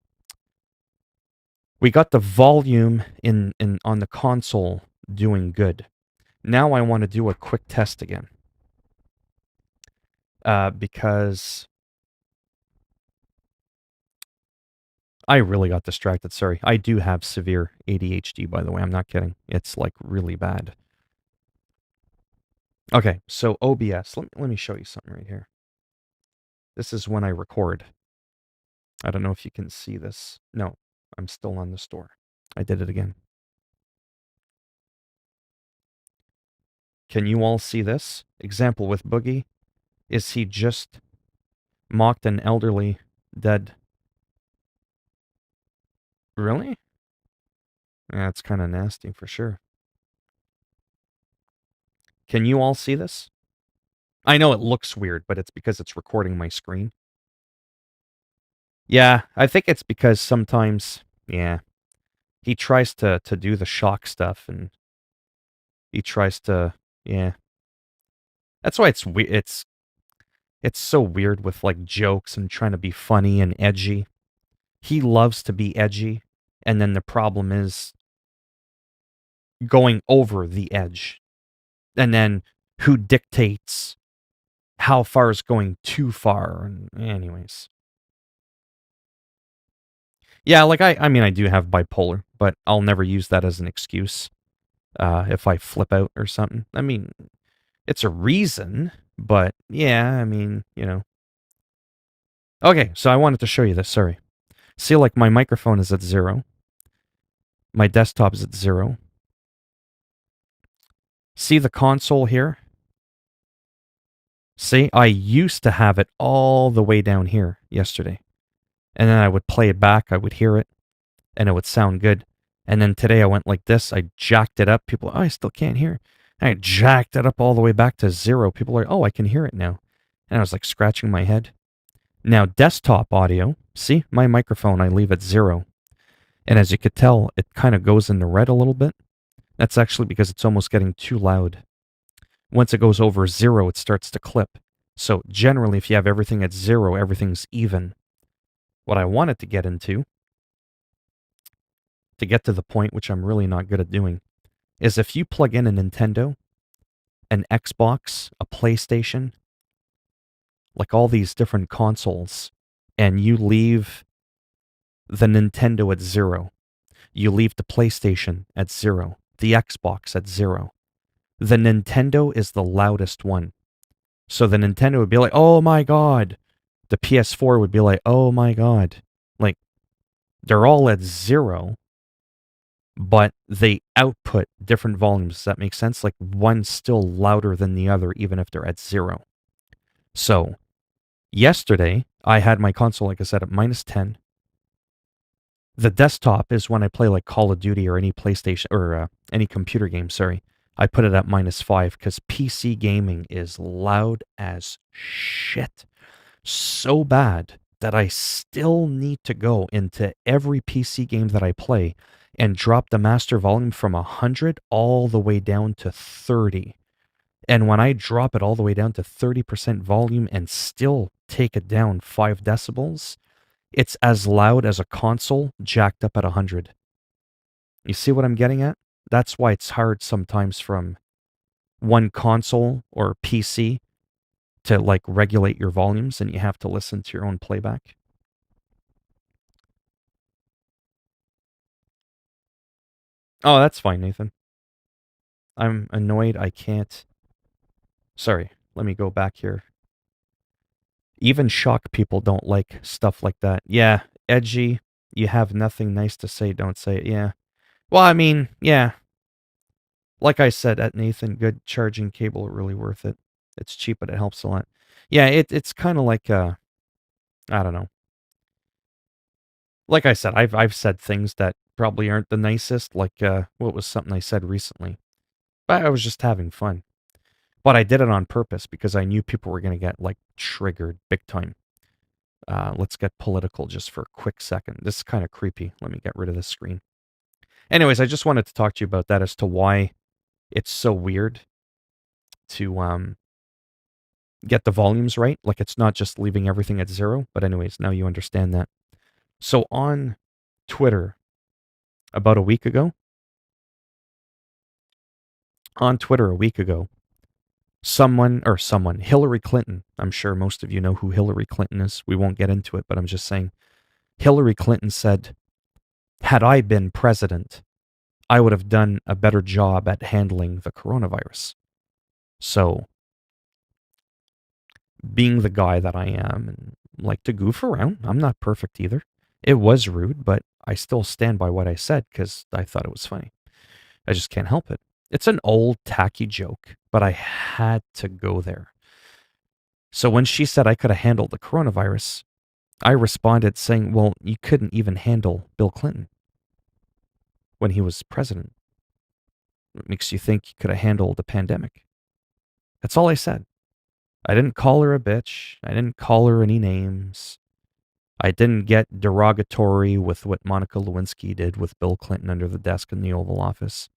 We got the volume in on the console doing good. Now I want to do a quick test again. Because I really got distracted, sorry. I do have severe ADHD, by the way. I'm not kidding. It's like really bad. Okay, so OBS. Let me show you something right here. This is when I record. I don't know if you can see this. No, I'm still on the store. I did it again. Can you all see this? Example with Boogie. Is he just mocked an elderly dead? Really? Yeah, it's kind of nasty for sure. Can you all see this? I know it looks weird, but it's because it's recording my screen. Yeah, I think it's because sometimes, yeah, he tries to do the shock stuff, and he tries to, yeah. That's why it's so weird with like jokes and trying to be funny and edgy. He loves to be edgy, and then the problem is going over the edge. And then who dictates how far is going too far? And anyways. Yeah, like I mean, I do have bipolar, but I'll never use that as an excuse if I flip out or something. I mean, it's a reason, but yeah, I mean, Okay, so I wanted to show you this, sorry. See, like my microphone is at 0. My desktop is at 0. See the console here? See, I used to have it all the way down here yesterday. And then I would play it back, I would hear it, and it would sound good. And then today I went like this, I jacked it up. People, I still can't hear. And I jacked it up all the way back to 0. People are, oh, I can hear it now. And I was like scratching my head. Now, desktop audio, see, my microphone, I leave at 0. And as you could tell, it kind of goes in the red a little bit. That's actually because it's almost getting too loud. Once it goes over 0, it starts to clip. So generally, if you have everything at 0, everything's even. What I wanted to get into to get to the point, which I'm really not good at doing, is if you plug in a Nintendo, an Xbox, a PlayStation, like all these different consoles, and you leave the Nintendo at 0, you leave the PlayStation at 0, the Xbox at 0, the Nintendo is the loudest one. So the Nintendo would be like, oh my god. The PS4 would be like, oh my god. Like, they're all at 0, but they output different volumes. Does that make sense? Like, one's still louder than the other, even if they're at 0. So, yesterday, I had my console, like I said, at -10. The desktop is when I play like Call of Duty or any PlayStation or any computer game, sorry. I put it at -5 because PC gaming is loud as shit. So bad that I still need to go into every PC game that I play and drop the master volume from 100 all the way down to 30. And when I drop it all the way down to 30% volume and still take it down 5 decibels, it's as loud as a console jacked up at 100. You see what I'm getting at? That's why it's hard sometimes from one console or PC to like regulate your volumes and you have to listen to your own playback. Oh, that's fine, Nathan. I'm annoyed I can't. Sorry, let me go back here. Even shock people don't like stuff like that. Yeah, edgy. You have nothing nice to say, don't say it. Yeah. Well, I mean, yeah. Like I said, at Nathan, good charging cable, really worth it. It's cheap, but it helps a lot. Yeah, it's kind of like, I don't know. Like I said, I've said things that probably aren't the nicest, like, what was something I said recently? But I was just having fun. But I did it on purpose because I knew people were going to get, like, triggered big time. Let's get political just for a quick second. This is kind of creepy. Let me get rid of this screen. Anyways, I just wanted to talk to you about that as to why it's so weird to get the volumes right. Like, it's not just leaving everything at 0. But anyways, now you understand that. So on Twitter, about a week ago, Hillary Clinton, I'm sure most of you know who Hillary Clinton is. We won't get into it, but I'm just saying. Hillary Clinton said, had I been president, I would have done a better job at handling the coronavirus. So, being the guy that I am and like to goof around, I'm not perfect either. It was rude, but I still stand by what I said because I thought it was funny. I just can't help it. It's an old tacky joke, but I had to go there. So when she said I could have handled the coronavirus, I responded saying, well, you couldn't even handle Bill Clinton when he was president. What makes you think you could have handled the pandemic? That's all I said. I didn't call her a bitch. I didn't call her any names. I didn't get derogatory with what Monica Lewinsky did with Bill Clinton under the desk in the Oval Office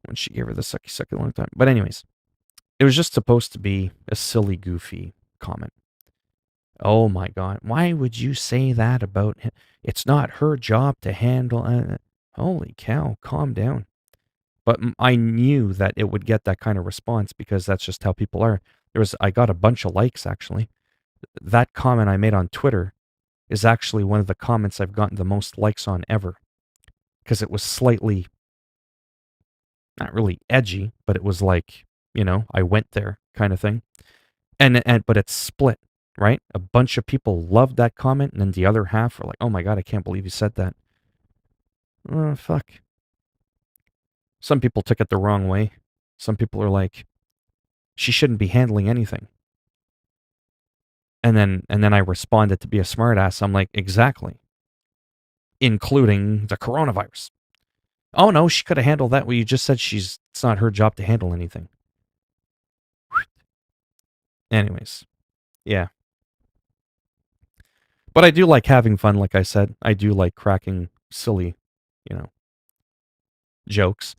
when she gave her the sucky sucky long time. But anyways, it was just supposed to be a silly, goofy comment. Oh my God, why would you say that about him? It's not her job to handle. Holy cow, calm down. But I knew that it would get that kind of response because that's just how people are. I got a bunch of likes actually. That comment I made on Twitter is actually one of the comments I've gotten the most likes on ever. Because it was slightly, not really edgy, but it was like, I went there kind of thing. But it's split, right? A bunch of people loved that comment, and then the other half were like, oh my God, I can't believe you said that. Oh, fuck. Some people took it the wrong way. Some people are like, she shouldn't be handling anything. And then I responded to be a smartass. I'm like, exactly. Including the coronavirus. Oh no, she could have handled that. Well, you just said it's not her job to handle anything. Anyways, yeah. But I do like having fun, like I said. I do like cracking silly, jokes.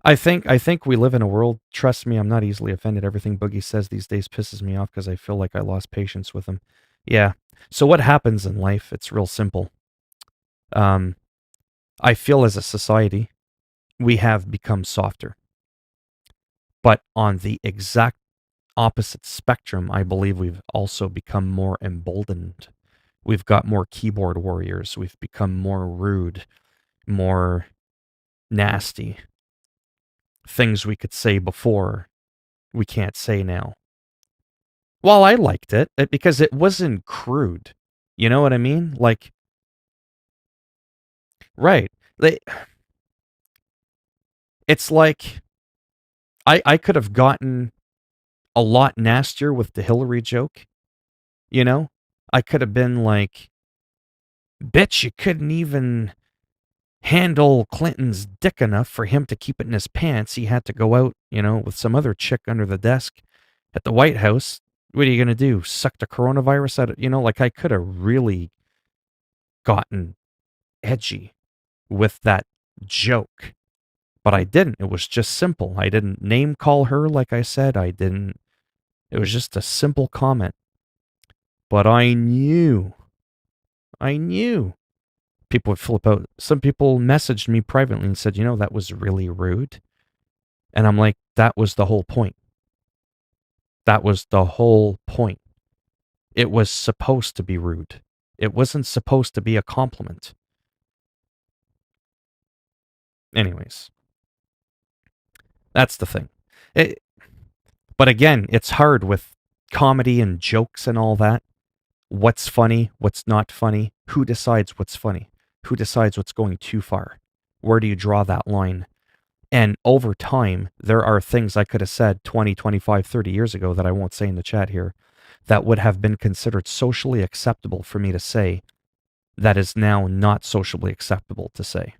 I think we live in a world, trust me, I'm not easily offended. Everything Boogie says these days pisses me off because I feel like I lost patience with him. Yeah. So what happens in life? It's real simple. I feel as a society, we have become softer. But on the exact opposite spectrum, I believe we've also become more emboldened. We've got more keyboard warriors. We've become more rude, more nasty. Things we could say before, we can't say now. Well, I liked it because it wasn't crude. You know what I mean? Like, right. It's like I could have gotten a lot nastier with the Hillary joke, you know? I could have been like, bitch, you couldn't even handle Clinton's dick enough for him to keep it in his pants. He had to go out, with some other chick under the desk at the White House. What are you going to do? Suck the coronavirus out of, like I could have really gotten edgy with that joke, but I didn't. It was just simple. I didn't name call her like I said. It was just a simple comment. But I knew people would flip out. Some people messaged me privately and said, that was really rude. And I'm like, that was the whole point. That was the whole point. It was supposed to be rude. It wasn't supposed to be a compliment. Anyways, that's the thing. But again, it's hard with comedy and jokes and all that. What's funny? What's not funny? Who decides what's funny? Who decides what's going too far? Where do you draw that line? And over time, there are things I could have said 20, 25, 30 years ago that I won't say in the chat here that would have been considered socially acceptable for me to say that is now not socially acceptable to say.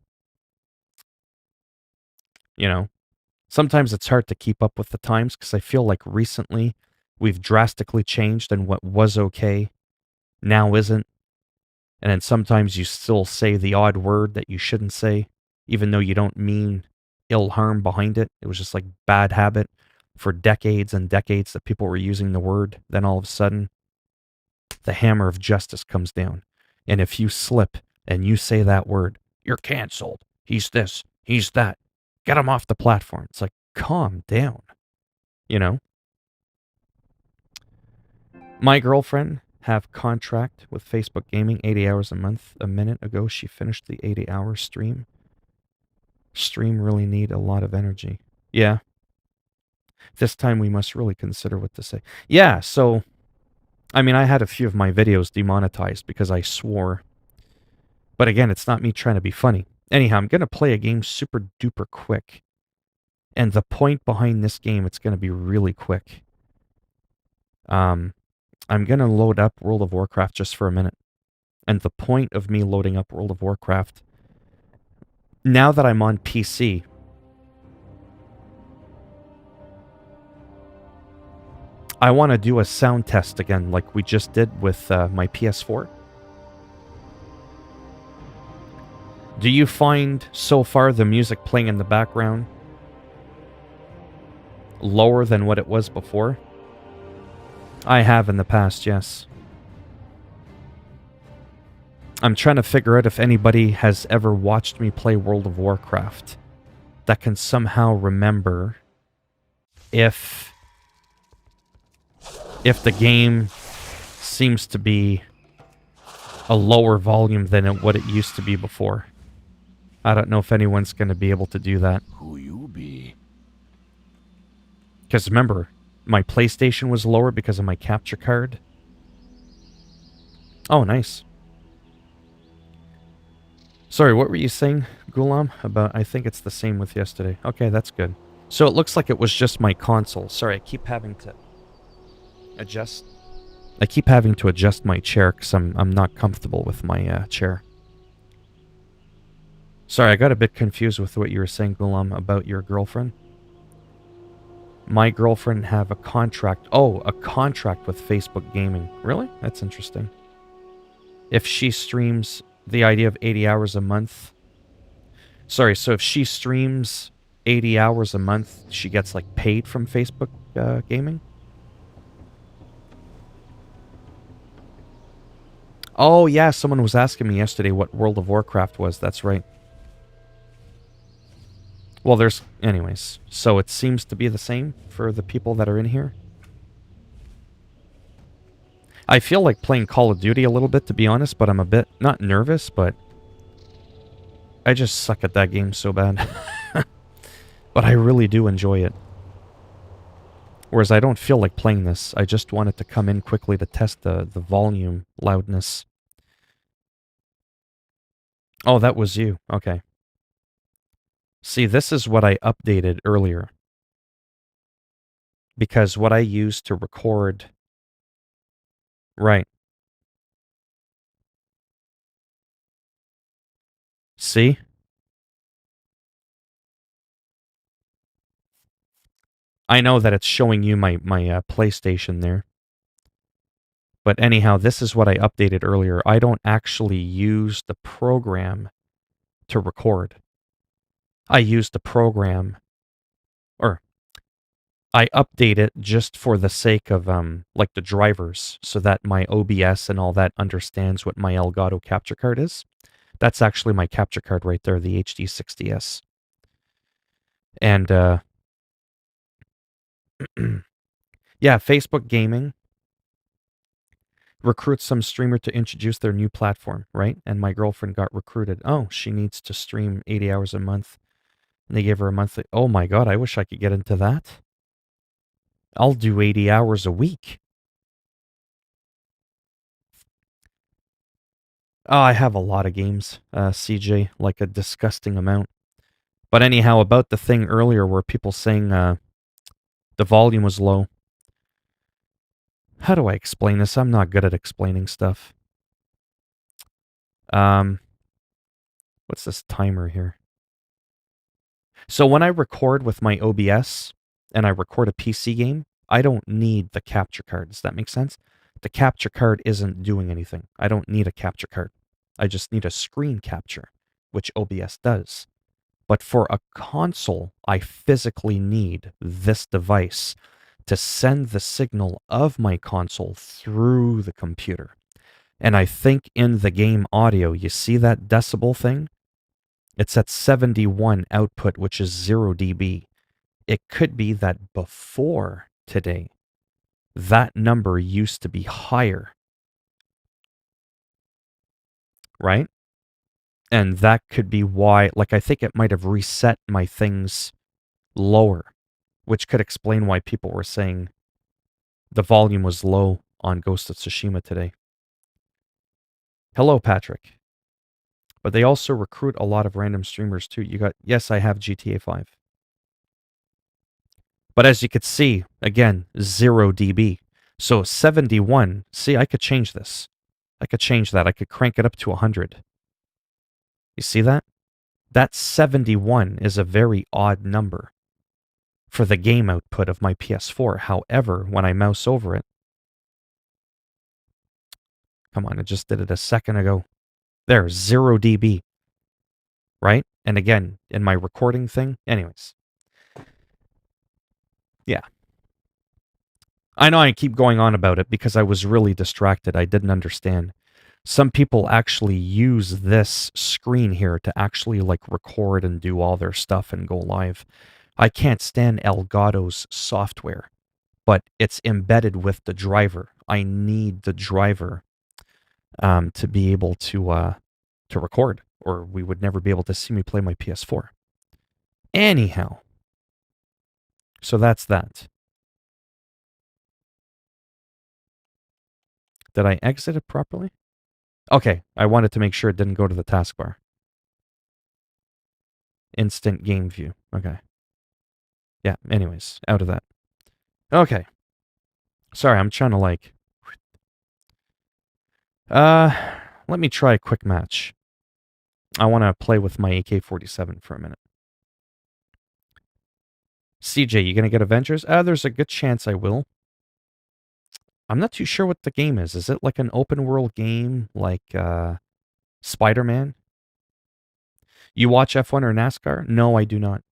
Sometimes it's hard to keep up with the times because I feel like recently we've drastically changed and what was okay now isn't. And then sometimes you still say the odd word that you shouldn't say, even though you don't mean ill harm behind it. It was just like bad habit for decades and decades that people were using the word. Then all of a sudden, the hammer of justice comes down. And if you slip and you say that word, you're canceled. He's this, he's that. Get him off the platform. It's like, calm down. My girlfriend have contract with Facebook Gaming, 80 hours a month. A minute ago, she finished the 80-hour stream. Stream really need a lot of energy. Yeah. This time we must really consider what to say. Yeah, so, I had a few of my videos demonetized because I swore. But again, it's not me trying to be funny. Anyhow, I'm going to play a game super duper quick. And the point behind this game, it's going to be really quick. I'm going to load up World of Warcraft just for a minute. And the point of me loading up World of Warcraft, now that I'm on PC, I want to do a sound test again like we just did with my PS4. Do you find so far the music playing in the background lower than what it was before? I have in the past, yes. I'm trying to figure out if anybody has ever watched me play World of Warcraft that can somehow remember if the game seems to be a lower volume than what it used to be before. I don't know if anyone's going to be able to do that. Who you be? Because remember, my PlayStation was lower because of my capture card. Oh, nice. Sorry, what were you saying, Gulam? About, I think it's the same with yesterday. Okay, that's good. So it looks like it was just my console. Sorry, I keep having to adjust. I keep having to adjust my chair because I'm not comfortable with my chair. Sorry, I got a bit confused with what you were saying, Gulam, about your girlfriend. My girlfriend have a contract. Oh, a contract with Facebook Gaming. Really? That's interesting. If she streams the idea of 80 hours a month. Sorry, so if she streams 80 hours a month, she gets like paid from Facebook Gaming? Oh, yeah, someone was asking me yesterday what World of Warcraft was. That's right. Well, there's... Anyways, so it seems to be the same for the people that are in here. I feel like playing Call of Duty a little bit, to be honest, but I'm a bit... Not nervous, but... I just suck at that game so bad. But I really do enjoy it. Whereas I don't feel like playing this. I just wanted to come in quickly to test the volume loudness. Oh, that was you. Okay. See, this is what I updated earlier. Because what I used to record... Right. See? I know that it's showing you my PlayStation there. But anyhow, this is what I updated earlier. I don't actually use the program to record. I use the program, or I update it just for the sake of like the drivers, so that my OBS and all that understands what my Elgato capture card is. That's actually my capture card right there, the HD60S. And yeah, Facebook Gaming recruits some streamer to introduce their new platform, right? And my girlfriend got recruited. Oh, she needs to stream 80 hours a month. And they gave her a monthly... Oh my god, I wish I could get into that. I'll do 80 hours a week. Oh, I have a lot of games, CJ, like a disgusting amount. But anyhow, about the thing earlier where people saying the volume was low. How do I explain this? I'm not good at explaining stuff. What's this timer here? So when I record with my OBS and I record a PC game, I don't need the capture card. Does that make sense? The capture card isn't doing anything. I don't need a capture card. I just need a screen capture, which OBS does. But for a console, I physically need this device to send the signal of my console through the computer. And I think in the game audio, you see that decibel thing? It's at 71 output, which is 0 dB. It could be that before today, that number used to be higher. Right? And that could be why, like, I think it might have reset my things lower, which could explain why people were saying the volume was low on Ghost of Tsushima today. Hello, Patrick. But they also recruit a lot of random streamers too. Yes, I have GTA 5. But as you could see, again, 0 dB. So 71, see, I could change this. I could change that. I could crank it up to 100. You see that? That 71 is a very odd number for the game output of my PS4. However, when I mouse over it, come on, I just did it a second ago. There, 0 dB. Right? And again, in my recording thing, anyways. Yeah. I know I keep going on about it because I was really distracted. I didn't understand. Some people actually use this screen here to actually like record and do all their stuff and go live. I can't stand Elgato's software, but it's embedded with the driver. I need the driver to be able to record, or we would never be able to see me play my PS4. Anyhow, so that's that. Did I exit it properly? Okay, I wanted to make sure it didn't go to the taskbar. Instant game view. Okay. Yeah, anyways, out of that. Okay. Sorry, I'm trying to like... let me try a quick match. I want to play with my AK-47 for a minute. CJ, you gonna get Avengers? There's a good chance I will. I'm not too sure what the game is. Is it like an open world game like Spider-Man? You watch F1 or NASCAR? No, I do not.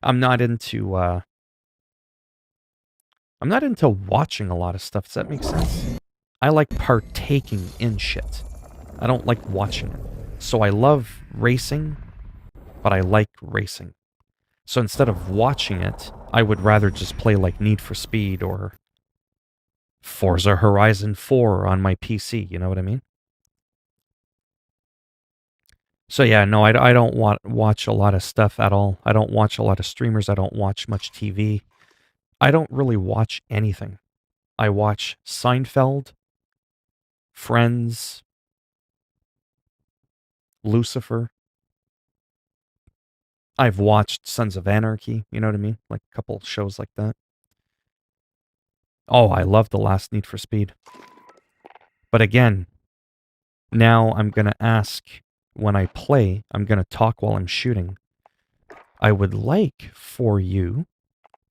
I'm not into watching a lot of stuff. Does that make sense? I like partaking in shit. I don't like watching it. So I love racing, but I like racing. So instead of watching it, I would rather just play like Need for Speed or Forza Horizon 4 on my PC, you know what I mean? So yeah, no, I don't watch a lot of stuff at all. I don't watch a lot of streamers. I don't watch much TV. I don't really watch anything. I watch Seinfeld, Friends, Lucifer. I've watched Sons of Anarchy, you know what I mean? Like a couple shows like that. Oh, I love the last Need for Speed. But again, now I'm going to ask when I play, I'm going to talk while I'm shooting. I would like for you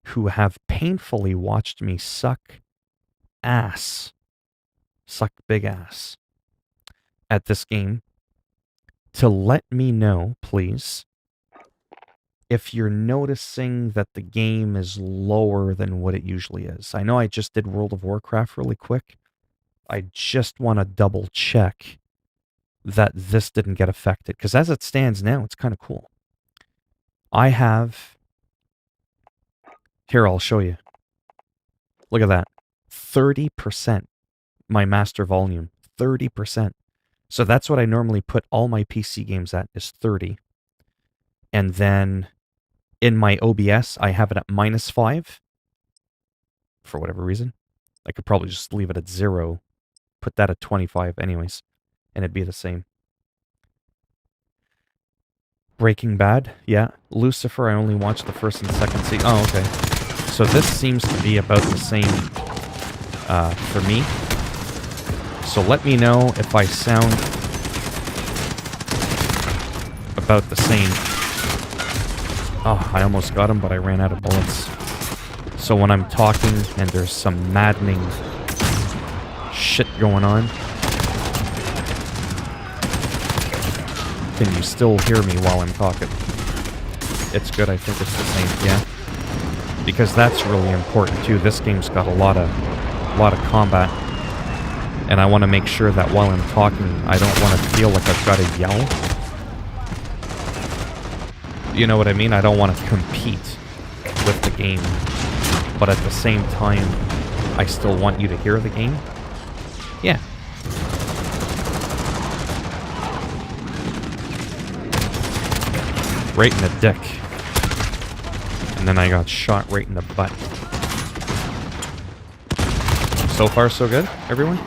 who have painfully watched me suck big ass at this game, to let me know, please, if you're noticing that the game is lower than what it usually is. I know I just did World of Warcraft really quick. I just want to double check that this didn't get affected, because as it stands now, it's kind of cool. I have... Here, I'll show you. Look at that. 30%. My master volume. 30%. So that's what I normally put all my PC games at, is 30. And then in my OBS, I have it at -5. For whatever reason. I could probably just leave it at 0. Put that at 25 anyways. And it'd be the same. Breaking Bad, yeah. Lucifer, I only watched the first and second season. Oh, okay. So this seems to be about the same for me. So let me know if I sound about the same. Oh, I almost got him, but I ran out of bullets. So when I'm talking and there's some maddening shit going on, can you still hear me while I'm talking? It's good, I think it's the same, yeah. Because that's really important too. This game's got a lot of combat. And I want to make sure that while I'm talking, I don't want to feel like I've got to yell. You know what I mean? I don't want to compete with the game. But at the same time, I still want you to hear the game. Yeah. Right in the dick. And then I got shot right in the butt. So far, so good, everyone?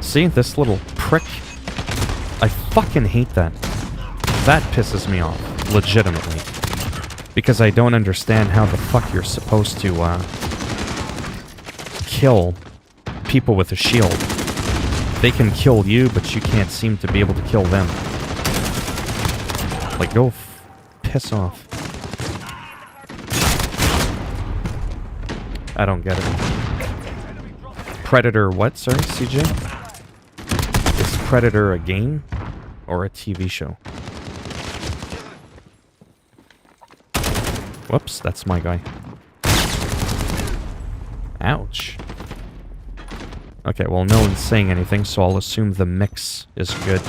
See, this little prick? I fucking hate that. That pisses me off, legitimately. Because I don't understand how the fuck you're supposed to, kill people with a shield. They can kill you, but you can't seem to be able to kill them. Like, go piss off. I don't get it. Predator what, sorry, CJ? Is Predator a game or a TV show? Whoops, that's my guy. Ouch. Okay, well, no one's saying anything, so I'll assume the mix is good.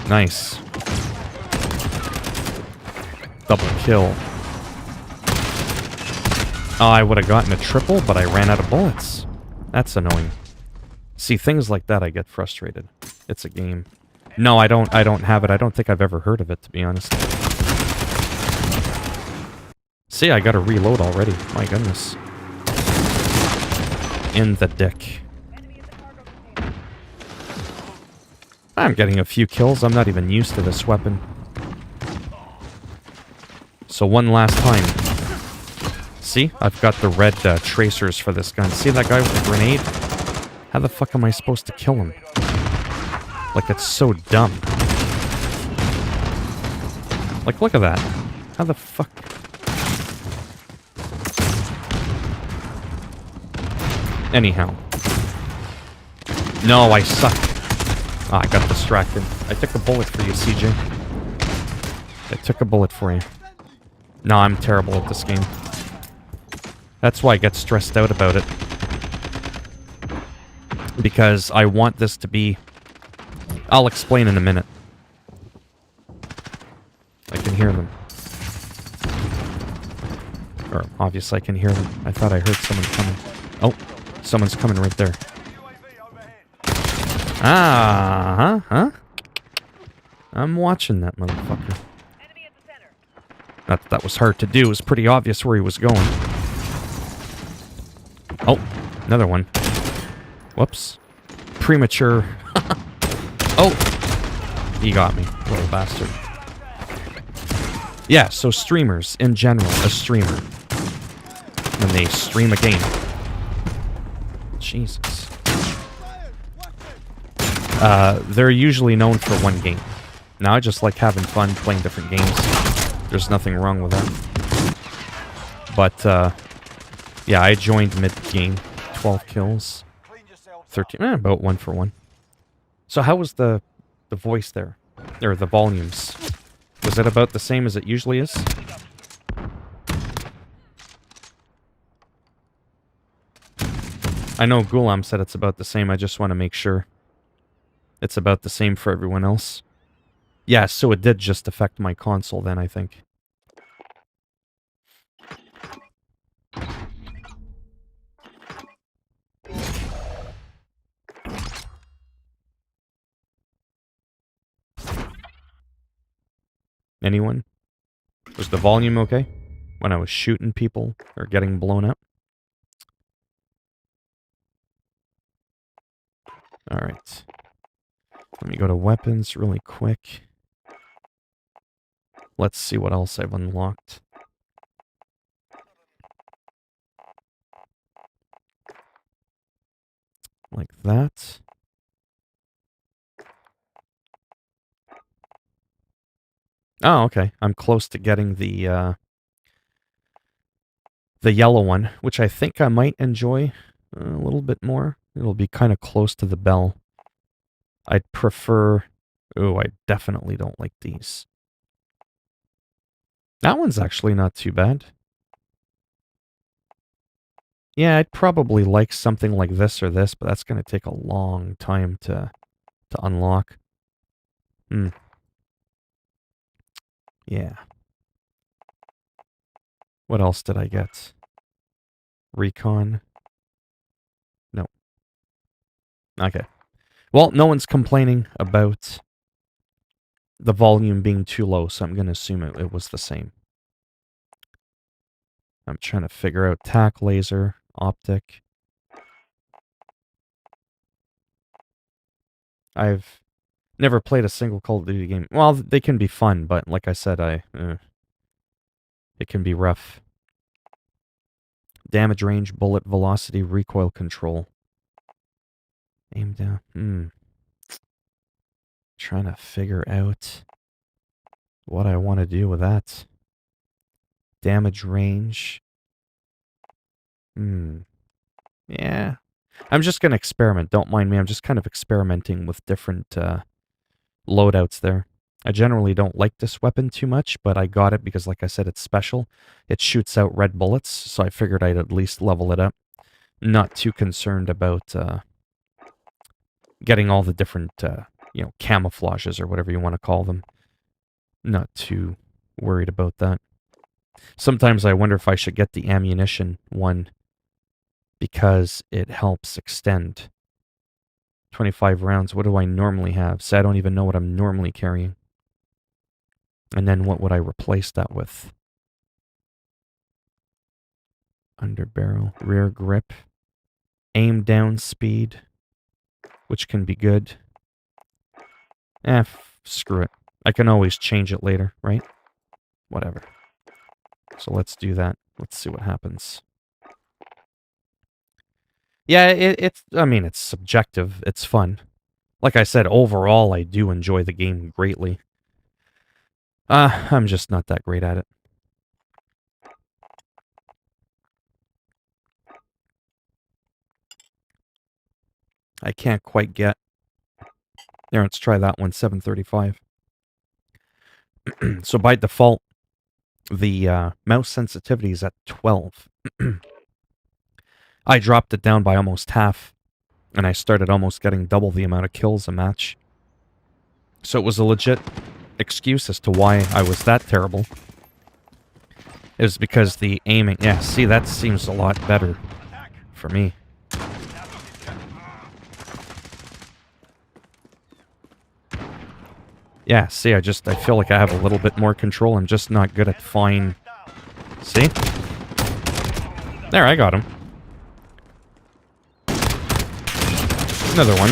Nice. Double kill. Oh, I would have gotten a triple, but I ran out of bullets. That's annoying. See, things like that I get frustrated. It's a game. No, I don't have it. I don't think I've ever heard of it, to be honest. See, I gotta reload already. My goodness. In the dick. I'm getting a few kills. I'm not even used to this weapon. So one last time. See? I've got the red tracers for this gun. See that guy with the grenade? How the fuck am I supposed to kill him? Like, it's so dumb. Like, look at that. How the fuck... Anyhow. No, I suck. Ah, I got distracted. I took a bullet for you, CJ. I took a bullet for you. No, I'm terrible at this game. That's why I get stressed out about it. because I want this to be... I'll explain in a minute. I can hear them. Or, obviously I can hear them. I thought I heard someone coming. Oh, someone's coming right there. Ah, huh? I'm watching that motherfucker. Not that that was hard to do. It was pretty obvious where he was going. Oh, another one. Whoops. Premature. Oh! He got me, little bastard. Yeah, so streamers, in general, a streamer. When they stream a game. Jesus. They're usually known for one game. Now I just like having fun playing different games. There's nothing wrong with that. But, yeah, I joined mid-game. 12 kills. 13, about 1 for 1. So how was the voice there? Or the volumes? Was it about the same as it usually is? I know Gulam said it's about the same. I just want to make sure it's about the same for everyone else. Yeah, so it did just affect my console then, I think. Anyone? Was the volume okay? When I was shooting people or getting blown up? Alright. Let me go to weapons really quick. Let's see what else I've unlocked. Like that. Oh, okay. I'm close to getting the yellow one, which I think I might enjoy a little bit more. It'll be kind of close to the bell. I'd prefer... Oh, I definitely don't like these. That one's actually not too bad. Yeah, I'd probably like something like this or this, but that's going to take a long time to unlock. Yeah. What else did I get? Recon? No. Okay. Well, no one's complaining about the volume being too low, so I'm going to assume it was the same. I'm trying to figure out tac laser, optic. I've never played a single Call of Duty game. Well, they can be fun, but like I said, it can be rough. Damage range, bullet velocity, recoil control. Aim down. Trying to figure out what I want to do with that. Damage range. Yeah. I'm just going to experiment. Don't mind me. I'm just kind of experimenting with different loadouts there. I generally don't like this weapon too much, but I got it because, like I said, it's special. It shoots out red bullets, so I figured I'd at least level it up. Not too concerned about getting all the different, camouflages or whatever you want to call them. Not too worried about that. Sometimes I wonder if I should get the ammunition one because it helps extend. 25 rounds. What do I normally have? So I don't even know what I'm normally carrying. And then what would I replace that with? Underbarrel, rear grip, aim down speed, which can be good. Screw it. I can always change it later, right? Whatever. So let's do that. Let's see what happens. Yeah, it's subjective. It's fun. Like I said, overall, I do enjoy the game greatly. I'm just not that great at it. I can't quite get... There, let's try that one, 735. So by default, the mouse sensitivity is at 12. I dropped it down by almost half. And I started almost getting double the amount of kills a match. So it was a legit excuse as to why I was that terrible. It was because the aiming... Yeah, see, that seems a lot better for me. Yeah, see, I feel like I have a little bit more control. I'm just not good at fine... See? There, I got him. Another one.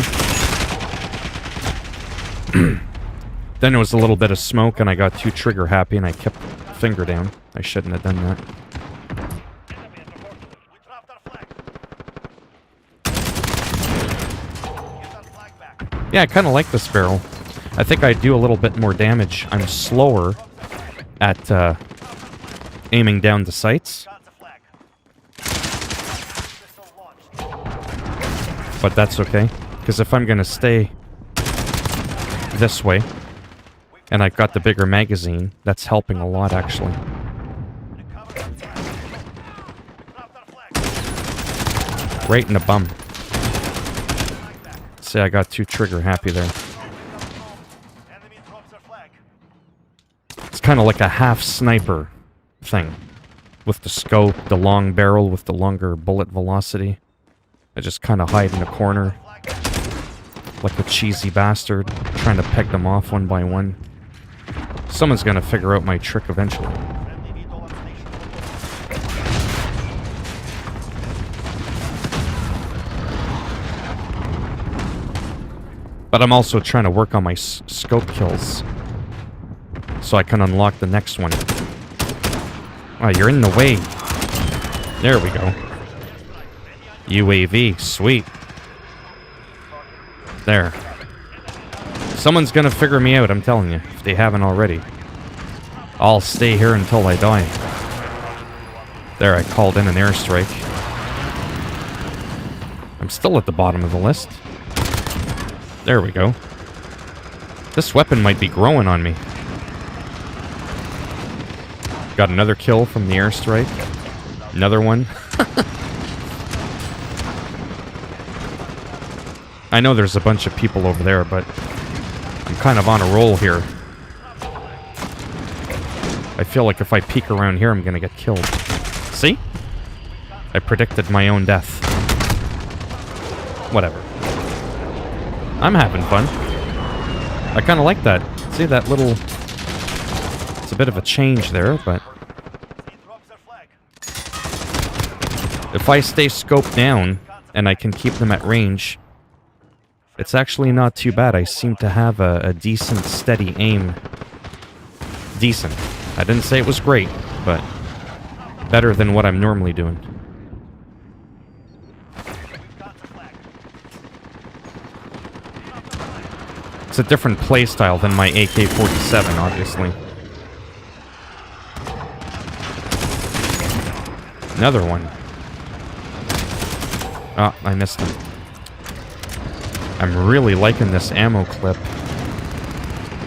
Then there was a little bit of smoke and I got too trigger happy and I kept finger down. I shouldn't have done that. Yeah, I kind of like this barrel. I think I do a little bit more damage. I'm slower at aiming down the sights. But that's okay, because if I'm going to stay this way, and I've got the bigger magazine, that's helping a lot, actually. Right in the bum. See, I got too trigger happy there. It's kind of like a half sniper thing. With the scope, the long barrel with the longer bullet velocity. I just kind of hide in a corner. Like a cheesy bastard, trying to peg them off one by one. Someone's gonna figure out my trick eventually. But I'm also trying to work on my scope kills. So I can unlock the next one. Oh, you're in the way. There we go. UAV, sweet. There. Someone's gonna figure me out, I'm telling you, if they haven't already. I'll stay here until I die. There, I called in an airstrike. I'm still at the bottom of the list. There we go. This weapon might be growing on me. Got another kill from the airstrike. Another one. I know there's a bunch of people over there, but I'm kind of on a roll here. I feel like if I peek around here, I'm gonna get killed. See? I predicted my own death. Whatever. I'm having fun. I kind of like that. See that little... It's a bit of a change there, but... If I stay scoped down, and I can keep them at range... It's actually not too bad. I seem to have a decent, steady aim. Decent. I didn't say it was great, but better than what I'm normally doing. It's a different playstyle than my AK-47, obviously. Another one. Ah, I missed him. I'm really liking this ammo clip.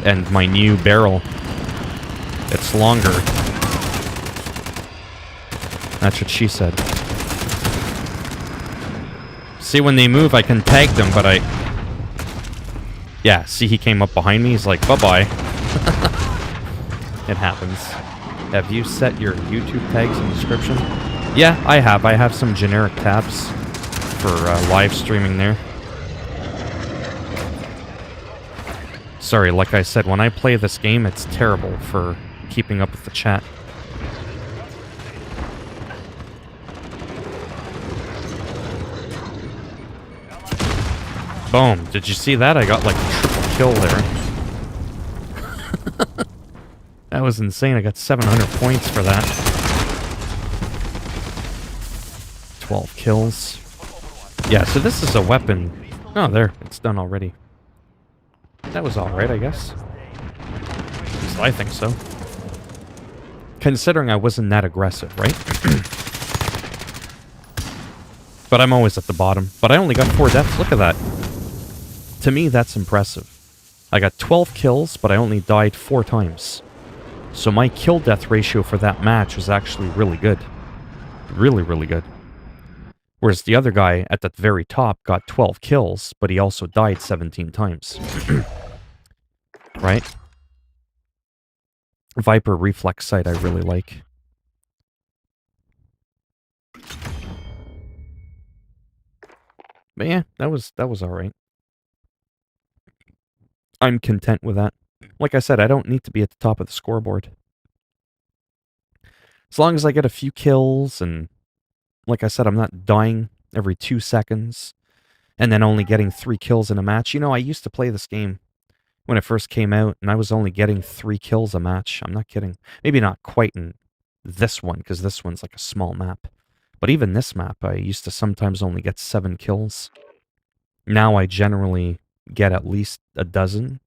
And my new barrel. It's longer. That's what she said. See, when they move, I can tag them, but I... Yeah, see, he came up behind me. He's like, bye-bye. It happens. Have you set your YouTube tags in description? Yeah, I have. I have some generic tabs for live streaming there. Sorry, like I said, when I play this game, it's terrible for keeping up with the chat. Boom. Did you see that? I got like a triple kill there. That was insane. I got 700 points for that. 12 kills. Yeah, so this is a weapon. Oh, there. It's done already. That was alright, I guess. At least I think so. Considering I wasn't that aggressive, right? But I'm always at the bottom. But I only got 4 deaths. Look at that. To me, that's impressive. I got 12 kills, but I only died 4 times. So my kill-death ratio for that match was actually really good. Really, really good. Whereas the other guy at the very top got 12 kills, but he also died 17 times. Right? Viper reflex sight I really like. But yeah, that was alright. I'm content with that. Like I said, I don't need to be at the top of the scoreboard. As long as I get a few kills and, like I said, I'm not dying every 2 seconds and then only getting 3 kills in a match. You know, I used to play this game when it first came out and I was only getting 3 kills a match. I'm not kidding. Maybe not quite in this one because this one's like a small map. But even this map, I used to sometimes only get 7 kills. Now I generally get at least a dozen.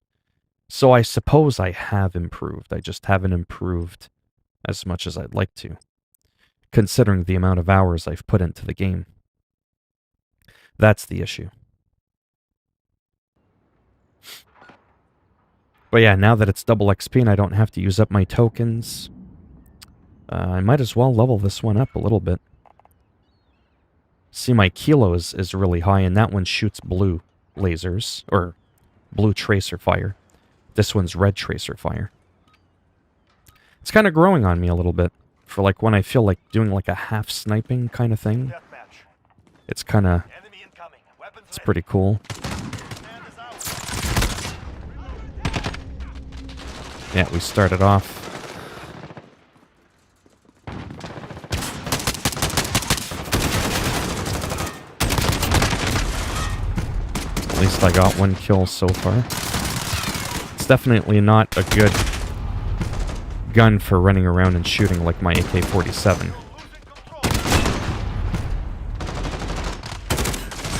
So I suppose I have improved. I just haven't improved as much as I'd like to, considering the amount of hours I've put into the game. That's the issue. But yeah, now that it's double XP and I don't have to use up my tokens, I might as well level this one up a little bit. See, my kilo is really high, and that one shoots blue lasers, or blue tracer fire. This one's red tracer fire. It's kind of growing on me a little bit, for like when I feel like doing like a half sniping kind of thing. It's kind of, it's pretty cool. Yeah, we started off. At least I got 1 kill so far. It's definitely not a good gun for running around and shooting like my AK-47.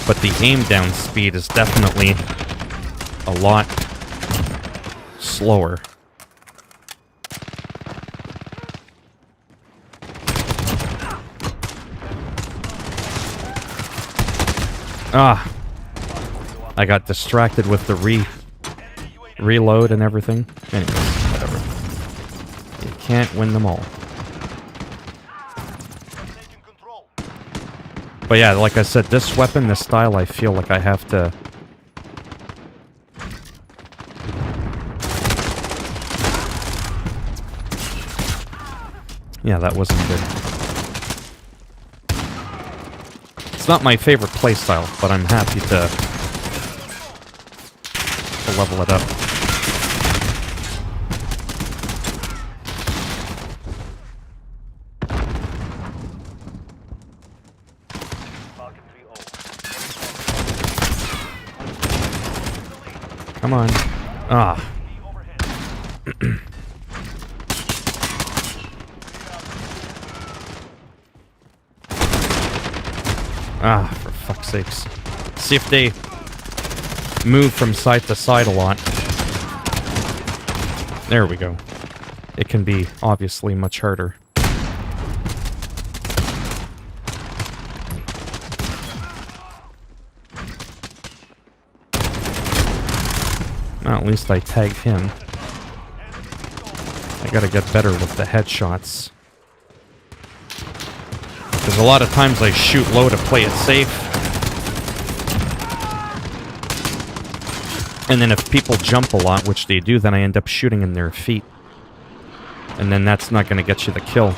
But the aim down speed is definitely a lot slower. Ah! I got distracted with the reload and everything. Anyways, whatever. You can't win them all. But yeah, like I said, this weapon, this style, I feel like I have to... Yeah, that wasn't good. It's not my favorite playstyle, but I'm happy to level it up. Come on. Ah. Ah, for fuck's sakes. See if they move from side to side a lot. There we go. It can be obviously much harder. Well, at least I tagged him. I gotta get better with the headshots. Because a lot of times I shoot low to play it safe. And then if people jump a lot, which they do, then I end up shooting in their feet. And then that's not going to get you the kill.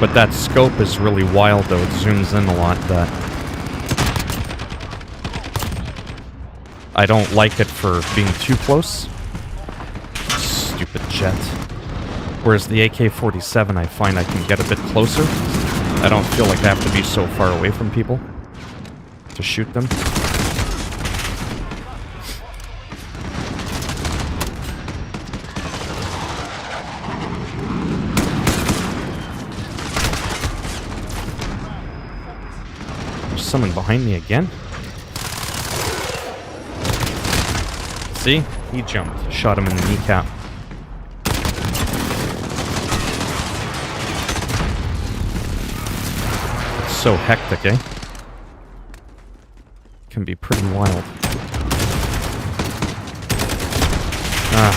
But that scope is really wild, though. It zooms in a lot. That I don't like it for being too close. Stupid jet. Whereas the AK-47, I find I can get a bit closer. I don't feel like I have to be so far away from people to shoot them. There's someone behind me again. See? He jumped. Shot him in the kneecap. It's so hectic, eh? can be pretty wild. Ah.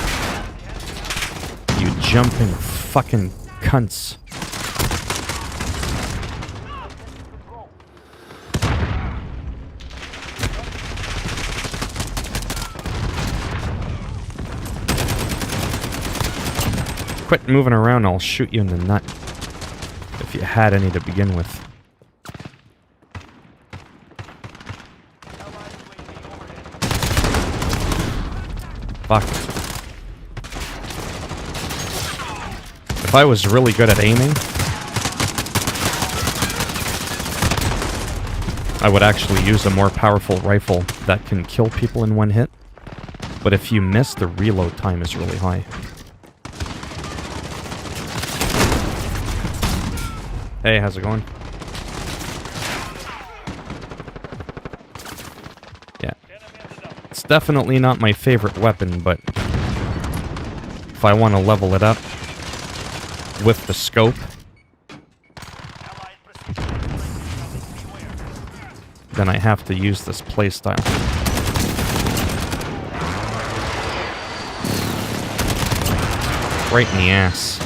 You jumping fucking cunts. Quit moving around, I'll shoot you in the nut. If you had any to begin with. Fuck. If I was really good at aiming, I would actually use a more powerful rifle that can kill people in one hit. But if you miss, the reload time is really high. Hey, how's it going? Yeah. It's definitely not my favorite weapon, but if I want to level it up with the scope, then I have to use this playstyle. Right in the ass.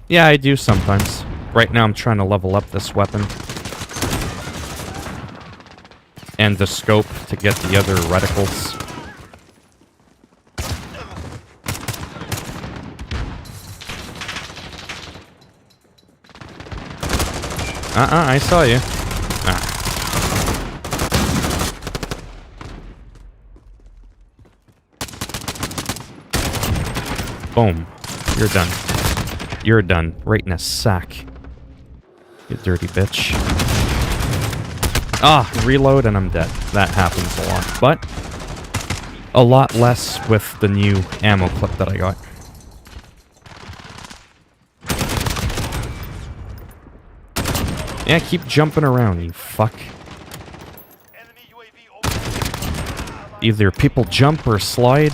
Yeah, I do sometimes. Right now I'm trying to level up this weapon. And the scope to get the other reticles. I saw you. Ah. Boom. You're done. You're done. Right in a sack. You dirty bitch. Ah, reload and I'm dead. That happens a lot. But a lot less with the new ammo clip that I got. Yeah, keep jumping around, you fuck. Either people jump or slide.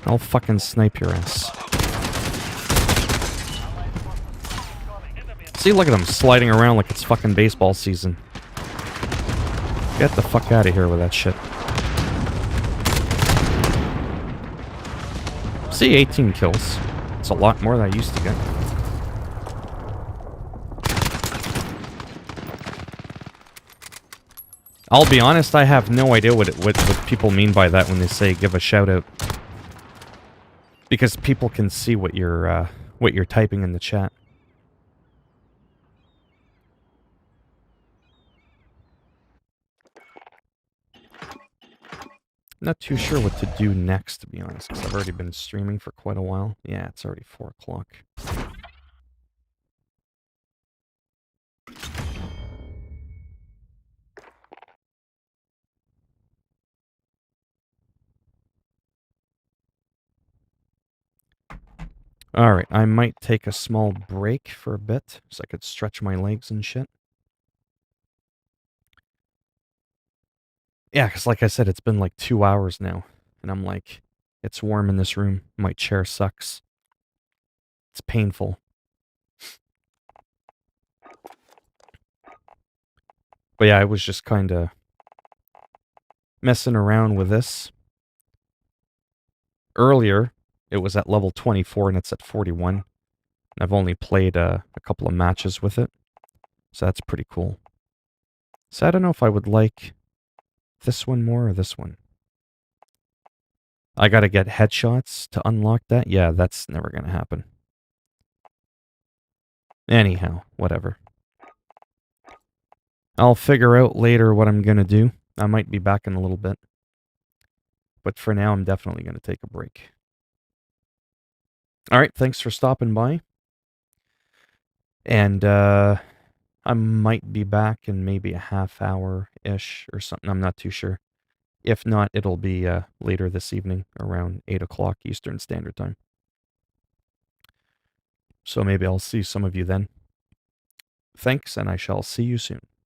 I'll fucking snipe your ass. See, look at them sliding around like it's fucking baseball season. Get the fuck out of here with that shit. See, 18 kills. It's a lot more than I used to get. I'll be honest, I have no idea what people mean by that when they say give a shout out. Because people can see what you're typing in the chat. Not too sure what to do next, to be honest, because I've already been streaming for quite a while. Yeah, it's already 4 o'clock. Alright, I might take a small break for a bit, so I could stretch my legs and shit. Yeah, because like I said, it's been like 2 hours now, and I'm like, it's warm in this room. My chair sucks. It's painful. But yeah, I was just kind of messing around with this. Earlier, it was at level 24 and it's at 41. I've only played a couple of matches with it, so that's pretty cool. So I don't know if I would like this one more or this one. I gotta get headshots to unlock that? Yeah, that's never gonna happen. Anyhow, whatever. I'll figure out later what I'm gonna do. I might be back in a little bit. But for now, I'm definitely gonna take a break. Alright, thanks for stopping by. And, I might be back in maybe a half hour-ish or something. I'm not too sure. If not, it'll be later this evening around 8 o'clock Eastern Standard Time. So maybe I'll see some of you then. Thanks, and I shall see you soon.